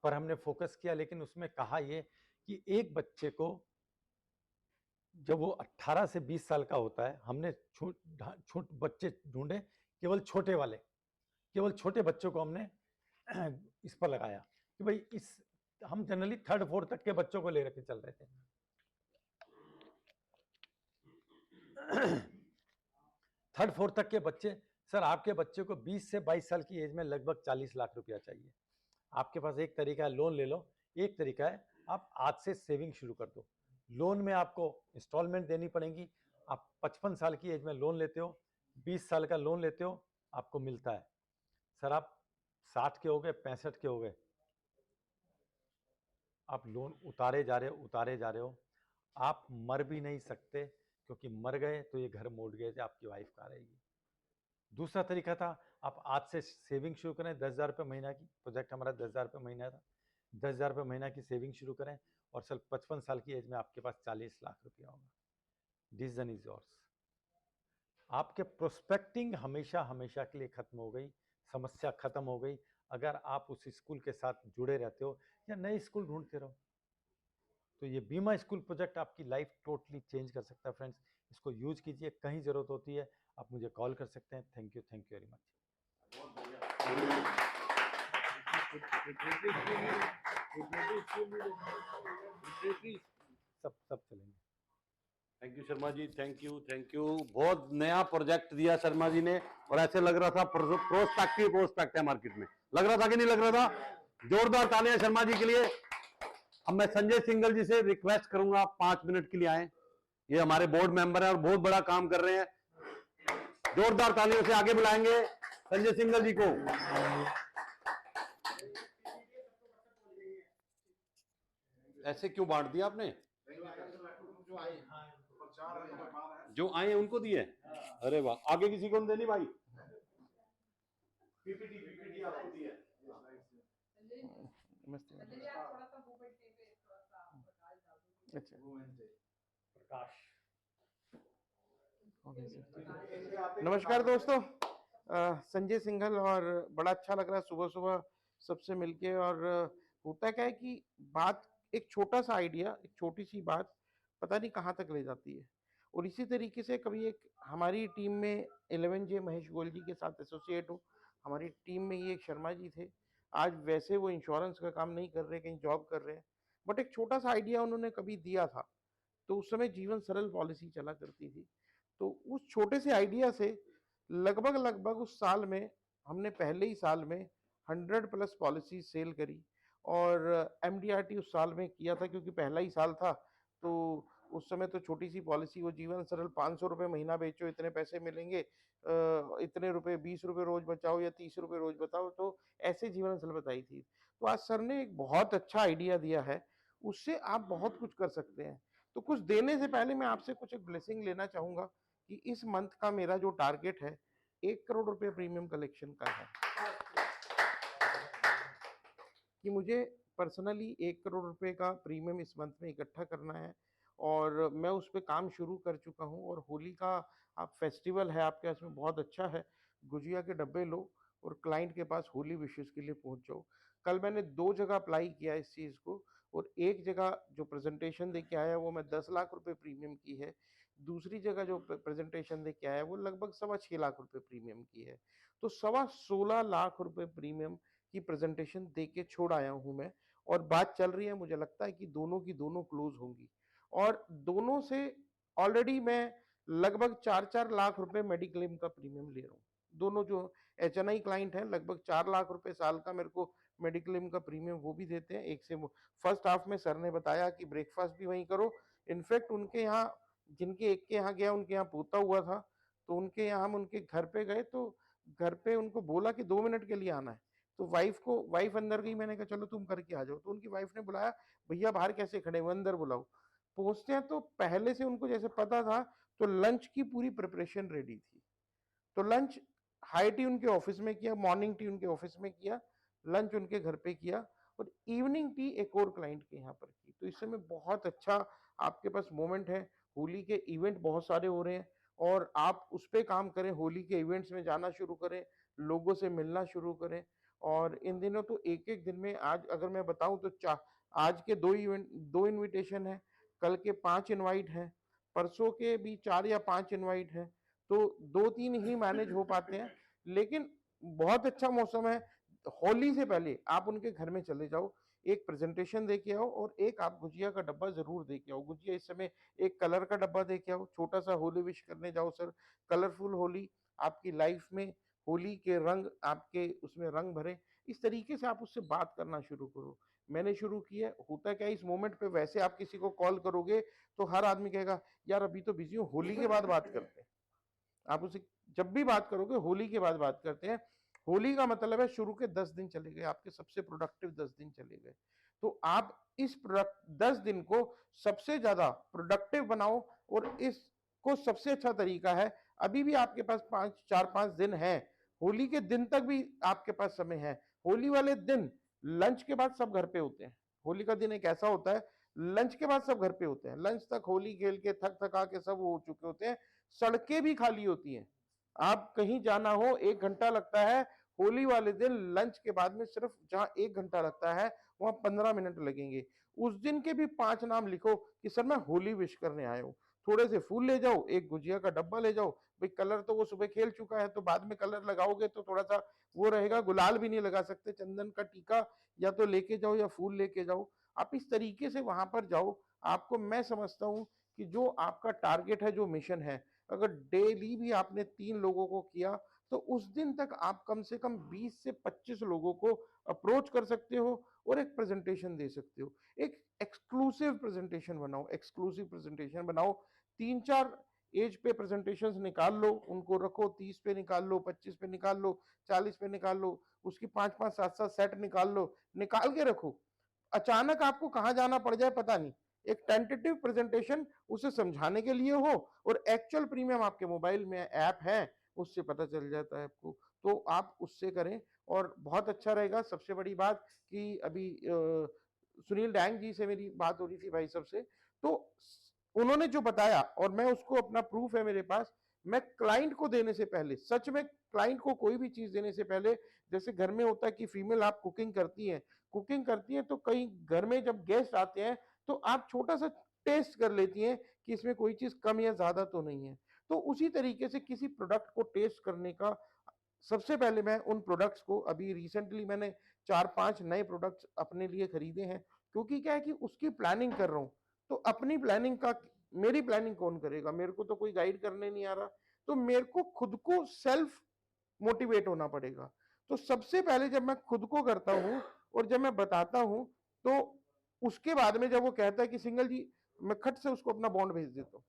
पर हमने फोकस किया, लेकिन उसमें कहा ये कि एक बच्चे को जब वो 18 से 20 साल का होता है, हमने छोटे बच्चे ढूंढे, केवल छोटे वाले, केवल छोटे बच्चों को हमने इस पर लगाया कि भाई इस, हम जनरली 3rd 4th तक के बच्चों को ले रखे चल रहे थे। 3rd 4th तक के बच्चे, सर आपके बच्चे को 20 से 22 साल की एज में लगभग 40 लाख रुपया चाहिए। आपके पास एक तरीका है लोन ले लो, एक तरीका है आप आज से सेविंग शुरू कर दो। लोन में आपको इंस्टॉलमेंट देनी पड़ेगी। आप 55 साल की एज में लोन लेते हो, 20 साल का लोन लेते हो, आपको मिलता है। सर आप 60 के हो गए, 65 के हो गए, आप लोन उतारे जा रहे हो, आप मर भी नहीं सकते, क्योंकि मर गए तो ये घर मोड़ गए थे, आपकी वाइफ कहाँ रहेगी। दूसरा तरीका था आप आज से सेविंग शुरू करें, 10,000 रुपये महीना की, प्रोजेक्ट हमारा 10,000 रुपये महीना था, 10,000 रुपये महीना की सेविंग शुरू करें और सर 55 साल की एज में आपके पास 40 लाख रुपया होगा। Decision is yours. आपके प्रोस्पेक्टिंग हमेशा के लिए खत्म हो गई, समस्या खत्म हो गई अगर आप उस स्कूल के साथ जुड़े रहते हो या नए स्कूल ढूंढते रहो। तो ये बीमा स्कूल प्रोजेक्ट आपकी लाइफ टोटली चेंज कर सकता है फ्रेंड्स। इसको यूज कीजिए, कहीं ज़रूरत होती है आप मुझे कॉल कर सकते हैं। Thank you very much. सब चलेंगे। Thank you Sharma ji, thank you. बहुत नया प्रोजेक्ट दिया शर्मा जी ने, और ऐसे लग रहा था प्रोस्पेक्ट है मार्केट में, लग रहा था कि नहीं लग रहा था? जोरदार तालियां शर्मा जी के लिए। अब मैं संजय सिंघल जी से रिक्वेस्ट करूंगा 5 मिनट के लिए आए। ये हमारे बोर्ड मेंबर हैं और बहुत बड़ा काम कर रहे हैं। जोरदार तालियों से आगे बुलाएंगे संजय सिंघल जी को। ऐसे क्यों बांट दिया आपने? जो आए उनको दिए? अरे वाह, आगे किसी को नहीं देनी भाई? पीपीटी आपको दी है। नमस्कार दोस्तों, संजय सिंघल, और बड़ा अच्छा लग रहा है सुबह सुबह सबसे मिलके। और होता क्या है कि बात, एक छोटा सा आइडिया, एक छोटी सी बात पता नहीं कहाँ तक ले जाती है। और इसी तरीके से कभी एक हमारी टीम में 11J महेश गोयल जी के साथ एसोसिएट हूँ। हमारी टीम में ये एक शर्मा जी थे। आज वैसे वो इंश्योरेंस का काम नहीं कर रहे, कहीं जॉब कर रहे हैं, बट एक छोटा सा आइडिया उन्होंने कभी दिया था। तो उस समय जीवन सरल पॉलिसी चला करती थी। तो उस छोटे से आइडिया से लगभग उस साल में हमने पहले ही साल में 100+ पॉलिसी सेल करी। और MDRT उस साल में किया था, क्योंकि पहला ही साल था। तो उस समय तो छोटी सी पॉलिसी, वो जीवन सरल, 500 रुपये महीना बेचो इतने पैसे मिलेंगे, इतने रुपए, 20 रुपये रोज बचाओ या 30 रुपये रोज बचाओ, तो ऐसे जीवन सरल बताई थी। तो आज सर ने एक बहुत अच्छा आइडिया दिया है, उससे आप बहुत कुछ कर सकते हैं। तो कुछ देने से पहले मैं आपसे कुछ एक ब्लेसिंग लेना चाहूंगा कि इस मंथ का मेरा जो टारगेट है 1 करोड़ रुपए प्रीमियम कलेक्शन का है। कि मुझे पर्सनली 1 करोड़ रुपए का प्रीमियम इस मंथ में इकट्ठा करना है और मैं उस पे काम शुरू कर चुका हूँ। और होली का आप फेस्टिवल है आपके पास में बहुत अच्छा है, गुजिया के डब्बे लो और क्लाइंट के पास होली विशेस के लिए पहुँच जाओ। कल मैंने 2 जगह अप्लाई किया इस चीज़ को और एक जगह जो प्रेज़ेंटेशन दे के आया वो मैं 10 लाख रुपए प्रीमियम की है। दूसरी जगह जो प्रेज़ेंटेशन दे के आया वो लगभग सवा 6 लाख रुपए प्रीमियम की है। तो सवा 16 लाख रुपए प्रीमियम की प्रेज़ेंटेशन दे के छोड़ आया हूँ मैं और बात चल रही है, मुझे लगता है कि दोनों की दोनों क्लोज़ होंगी और दोनों से ऑलरेडी मैं लगभग 4-4 लाख रुपए मेडिक्लेम का प्रीमियम ले रहा हूँ। दोनों जो एचएनआई क्लाइंट हैं लगभग 4 लाख रुपए साल का मेरे को मेडिक्लेम का प्रीमियम वो भी देते हैं। एक से फर्स्ट हाफ में सर ने बताया कि ब्रेकफास्ट भी वहीं करो। इनफैक्ट उनके यहाँ जिनके एक के यहाँ गया उनके यहाँ पोता हुआ था, तो उनके यहाँ हम उनके घर पे गए तो घर पे उनको बोला कि 2 मिनट के लिए आना है। तो वाइफ अंदर गई, मैंने कहा चलो तुम करके आ जाओ। तो उनकी वाइफ ने बुलाया, भैया बाहर कैसे खड़े हो, अंदर बुलाओ। पहुंचते हैं तो पहले से उनको जैसे पता था तो लंच की पूरी प्रिपरेशन रेडी थी। तो लंच हाई टी उनके ऑफिस में किया, मॉर्निंग टी उनके ऑफिस में किया, लंच उनके घर पे किया और इवनिंग टी एक और क्लाइंट के यहाँ पर की। तो इस समय बहुत अच्छा आपके पास मोमेंट है। होली के इवेंट बहुत सारे हो रहे हैं और आप उस पर काम करें, होली के इवेंट्स में जाना शुरू करें, लोगों से मिलना शुरू करें। और इन दिनों तो एक एक दिन में, आज अगर मैं बताऊं तो आज के 2 इनविटेशन है, कल के 5 इनवाइट हैं, परसों के भी 4 या 5 इनवाइट हैं। तो 2-3 ही मैनेज हो पाते हैं, लेकिन बहुत अच्छा मौसम है। होली से पहले आप उनके घर में चले जाओ, एक प्रेजेंटेशन दे के आओ और एक आप गुजिया का डब्बा जरूर दे के आओ। गुजिया इस समय एक कलर का डब्बा दे के आओ, छोटा सा होली विश करने जाओ सर, कलरफुल होली आपकी लाइफ में, होली के रंग आपके उसमें रंग भरे। इस तरीके से आप उससे बात करना शुरू करो। मैंने शुरू किया। होता क्या इस मोमेंट पे, वैसे आप किसी को कॉल करोगे तो हर आदमी कहेगा यार अभी तो बिजी हूँ, होली के बाद बात करते हैं। आप उसे जब भी बात करोगे होली के बाद बात करते हैं। होली का मतलब है शुरू के 10 दिन चले गए, आपके सबसे प्रोडक्टिव 10 दिन चले गए। तो आप इस प्रोडक्ट 10 दिन को सबसे ज्यादा प्रोडक्टिव बनाओ और इसको सबसे अच्छा तरीका है, अभी भी आपके पास 4-5 दिन है, होली के दिन तक भी आपके पास समय है। होली वाले दिन लंच के बाद सब घर पे होते हैं। होली का दिन एक ऐसा होता है, लंच के बाद सब घर पे होते हैं, लंच तक होली खेल के थक थका के सब हो चुके होते हैं, सड़कें भी खाली होती हैं। आप कहीं जाना हो 1 घंटा लगता है, होली वाले दिन लंच के बाद में सिर्फ जहां 1 घंटा लगता है वहां 15 मिनट लगेंगे। उस दिन के भी 5 नाम लिखो कि सर मैं होली विश करने आया हूँ। थोड़े से फूल ले जाओ, एक गुजिया का डब्बा ले जाओ। भाई कलर तो वो सुबह खेल चुका है तो बाद में कलर लगाओगे तो थोड़ा सा वो रहेगा, गुलाल भी नहीं लगा सकते, चंदन का टीका या तो लेके जाओ या फूल लेके जाओ। आप इस तरीके से वहां पर जाओ। आपको मैं समझता हूँ कि जो आपका टारगेट है, जो मिशन है, अगर डेली भी आपने 3 लोगों को किया तो उस दिन तक आप कम से कम 20 से 25 लोगों को अप्रोच कर सकते हो और एक प्रेजेंटेशन दे सकते हो। एक एक्सक्लूसिव प्रेजेंटेशन बनाओ, एक्सक्लूसिव प्रेजेंटेशन बनाओ। 3-4 एज पे प्रेजेंटेशंस निकाल लो, उनको रखो, 30 पे निकाल लो, 25 पे निकाल लो, 40 पे निकाल लो, उसकी 5-5 7-7 सेट निकाल लो, निकाल के रखो। अचानक आपको कहाँ जाना पड़ जाए पता नहीं, एक टेंटेटिव प्रेजेंटेशन उसे समझाने के लिए हो और एक्चुअल प्रीमियम आपके मोबाइल में ऐप है, उससे पता चल जाता है आपको, तो आप उससे करें और बहुत अच्छा रहेगा। सबसे बड़ी बात कि अभी सुनील डैंग जी से मेरी बात हो रही थी भाई साहब से, तो उन्होंने जो बताया और मैं उसको, अपना प्रूफ है मेरे पास, मैं क्लाइंट को देने से पहले, सच में क्लाइंट को कोई भी चीज देने से पहले, जैसे घर में होता है कि फीमेल आप कुकिंग करती हैं तो कई घर में जब गेस्ट आते हैं तो आप छोटा सा टेस्ट कर लेती हैं कि इसमें कोई चीज कम या ज्यादा तो नहीं है। तो उसी तरीके से किसी प्रोडक्ट को टेस्ट करने का, सबसे पहले मैं उन प्रोडक्ट्स को, अभी रिसेंटली मैंने 4-5 नए प्रोडक्ट्स अपने लिए खरीदे हैं, क्योंकि क्या है कि उसकी प्लानिंग कर रहा हूँ। तो अपनी प्लानिंग का, मेरी प्लानिंग कौन करेगा, मेरे को तो कोई गाइड करने नहीं आ रहा, तो मेरे को खुद को सेल्फ मोटिवेट होना पड़ेगा। तो सबसे पहले जब मैं खुद को करता हूँ और जब मैं बताता हूँ, तो उसके बाद में जब वो कहता है कि सिंगल जी, मैं खट से उसको अपना बॉन्ड भेज देता हूँ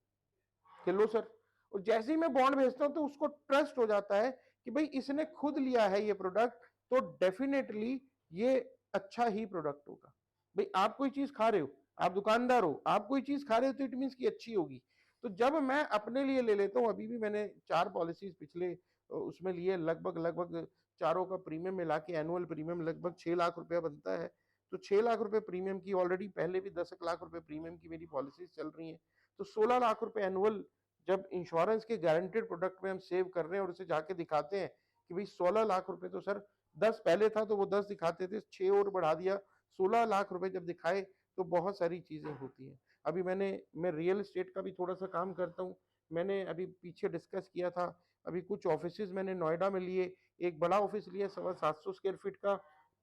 कि लो सर। और जैसे ही मैं बॉन्ड भेजता हूँ तो उसको ट्रस्ट हो जाता है कि भाई इसने खुद लिया है ये प्रोडक्ट, तो डेफिनेटली ये अच्छा ही प्रोडक्ट होगा। भाई आप कोई चीज खा रहे हो, आप दुकानदार हो, आप कोई चीज खा रहे हो तो इट मीन्स की अच्छी होगी। तो जब मैं अपने लिए ले लेता हूँ, अभी भी मैंने 4 पॉलिसीज पिछले उसमें लिए, लगभग चारों का प्रीमियम मिला के एनुअल प्रीमियम लगभग 6 लाख रुपया बनता है। तो 6 लाख रुपए प्रीमियम की ऑलरेडी पहले भी 10 लाख रुपए प्रीमियम की मेरी पॉलिसीज चल रही हैं, तो 16 लाख रुपए एनुअल जब इंश्योरेंस के गारंटेड प्रोडक्ट में हम सेव कर रहे हैं और उसे जाके दिखाते हैं कि भाई 16 लाख रुपए तो सर 10 पहले था तो वो 10 दिखाते थे, 6 और बढ़ा दिया, 16 लाख रुपए जब दिखाए तो बहुत सारी चीजें होती हैं। अभी मैं रियल एस्टेट का भी थोड़ा सा काम करता हूँ। मैंने अभी पीछे डिस्कस किया था, अभी कुछ ऑफिसेज मैंने नोएडा में लिए, एक बड़ा ऑफिस लिया 750 स्क्वायर फीट का,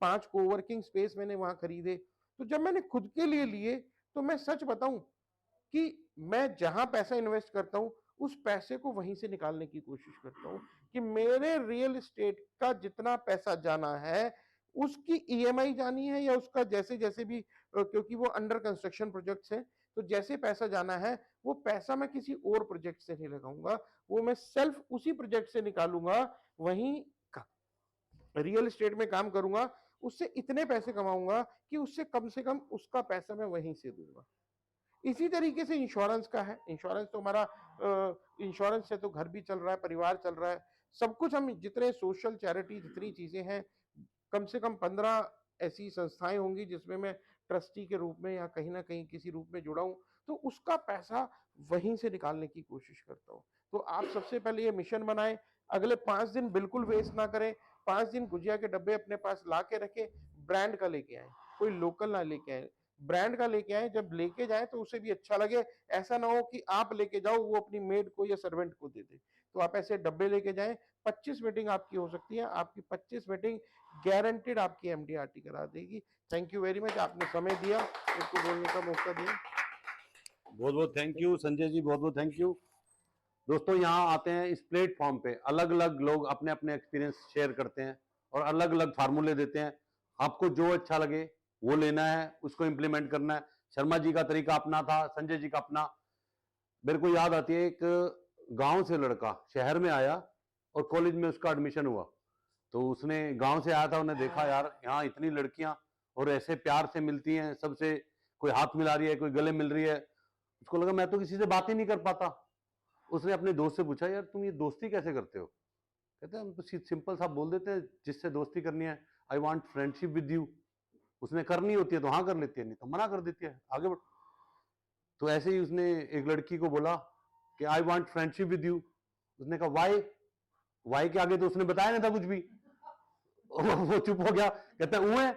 5 कोवर्किंग स्पेस मैंने वहां खरीदे। तो जब मैंने खुद के लिए तो मैं सच बताऊं कि मैं जहां पैसा इन्वेस्ट करता हूं उस पैसे को वहीं से निकालने की कोशिश करता हूं कि मेरे रियल एस्टेट का जितना पैसा जाना है उसकी ईएमआई जानी है या उसका जैसे जैसे भी, क्योंकि वो अंडर कंस्ट्रक्शन प्रोजेक्ट्स हैं, तो जैसे पैसा जाना है वो पैसा मैं किसी और प्रोजेक्ट से नहीं लगाऊंगा, वो मैं सेल्फ उसी प्रोजेक्ट से निकालूंगा, वहीं रियल एस्टेट में काम करूंगा, उससे इतने पैसे कमाऊंगा कि उससे कम से कम उसका पैसा मैं वहीं से दूंगा। इसी तरीके से इंश्योरेंस का है। इंश्योरेंस तो हमारा इंश्योरेंस से तो घर भी चल रहा है, परिवार चल रहा है, सब कुछ। हम जितने सोशल चैरिटी जितनी चीजें हैं, कम से कम 15 ऐसी संस्थाएं होंगी जिसमें मैं ट्रस्टी के रूप में या कहीं ना कहीं किसी रूप में जुड़ा हूं, तो उसका पैसा वहीं से निकालने की कोशिश करता हूं। तो आप सबसे पहले ये मिशन बनाएं, अगले 5 दिन बिल्कुल वेस्ट ना करें, 5 दिन गुजिया के डब्बे अपने पास ला के रखें, ब्रांड का लेके आए, कोई लोकल ना लेके आए, ब्रांड का लेके आए। जब लेके जाए तो उसे भी अच्छा लगे, ऐसा ना हो कि आप लेके जाओ वो अपनी मेड को या सर्वेंट को दे दे। तो आप ऐसे डब्बे लेके जाएं। 25 मीटिंग आपकी हो सकती है, आपकी 25 मीटिंग गारंटेड आपकी एमडीआरटी करा देगी। थैंक यू वेरी मच, आपने समय दिया, मेरे को बोलने का मौका दिया। बहुत बहुत थैंक यू संजय जी, बहुत बहुत थैंक यू। दोस्तों यहाँ आते हैं इस प्लेटफॉर्म पे, अलग अलग लोग अपने अपने एक्सपीरियंस शेयर करते हैं और अलग अलग फार्मूले देते हैं। आपको जो अच्छा लगे वो लेना है, उसको इम्प्लीमेंट करना है। शर्मा जी का तरीका अपना था, संजय जी का अपना। मेरे को याद आती है, एक गांव से लड़का शहर में आया और कॉलेज में उसका एडमिशन हुआ, तो उसने गांव से आया था, उन्हें देखा यार यहाँ इतनी लड़कियां और ऐसे प्यार से मिलती हैं, सबसे कोई हाथ मिला रही है, कोई गले मिल रही है। उसको लगा मैं तो किसी से बात ही नहीं कर पाता। उसने अपने दोस्त से पूछा, यार तुम ये दोस्ती कैसे करते हो? कहते हैं हम तो सिंपल सा बोल देते हैं, जिससे दोस्ती करनी है, I want friendship with you. उसने करनी होती है तो हाँ कर लेती है, नहीं तो मना कर देती है, आगे बढ़। तो ऐसे ही उसने एक लड़की को बोला कि I want friendship with you. उसने कहा वाई? वाई के आगे तो उसने बताया नहीं था कुछ भी। वो चुप हो गया, कहता है है।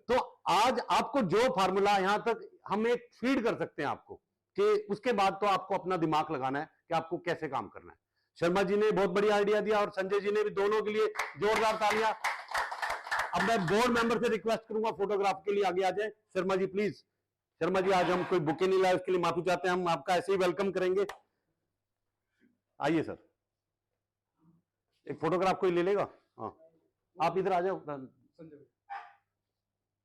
तो आज आपको जो फार्मूला, यहां तक हम एक फीड कर सकते हैं आपको, कि उसके बाद तो आपको अपना दिमाग लगाना है कि आपको कैसे काम करना है। शर्मा जी ने बहुत बढ़िया आइडिया दिया और संजय जी ने भी, दोनों के लिए जोरदार तालियां। अब मैं बोर्ड मेंबर से रिक्वेस्ट करूंगा फोटोग्राफ के लिए आगे आ जाए। शर्मा जी प्लीज। शर्मा जी आज हम कोई बुके नहीं लाए, उसके लिए माफी चाहते हैं, हम आपका ऐसे ही वेलकम करेंगे। आइए सर, एक फोटोग्राफ कोई ले लेगा? हाँ आप इधर आ जाओ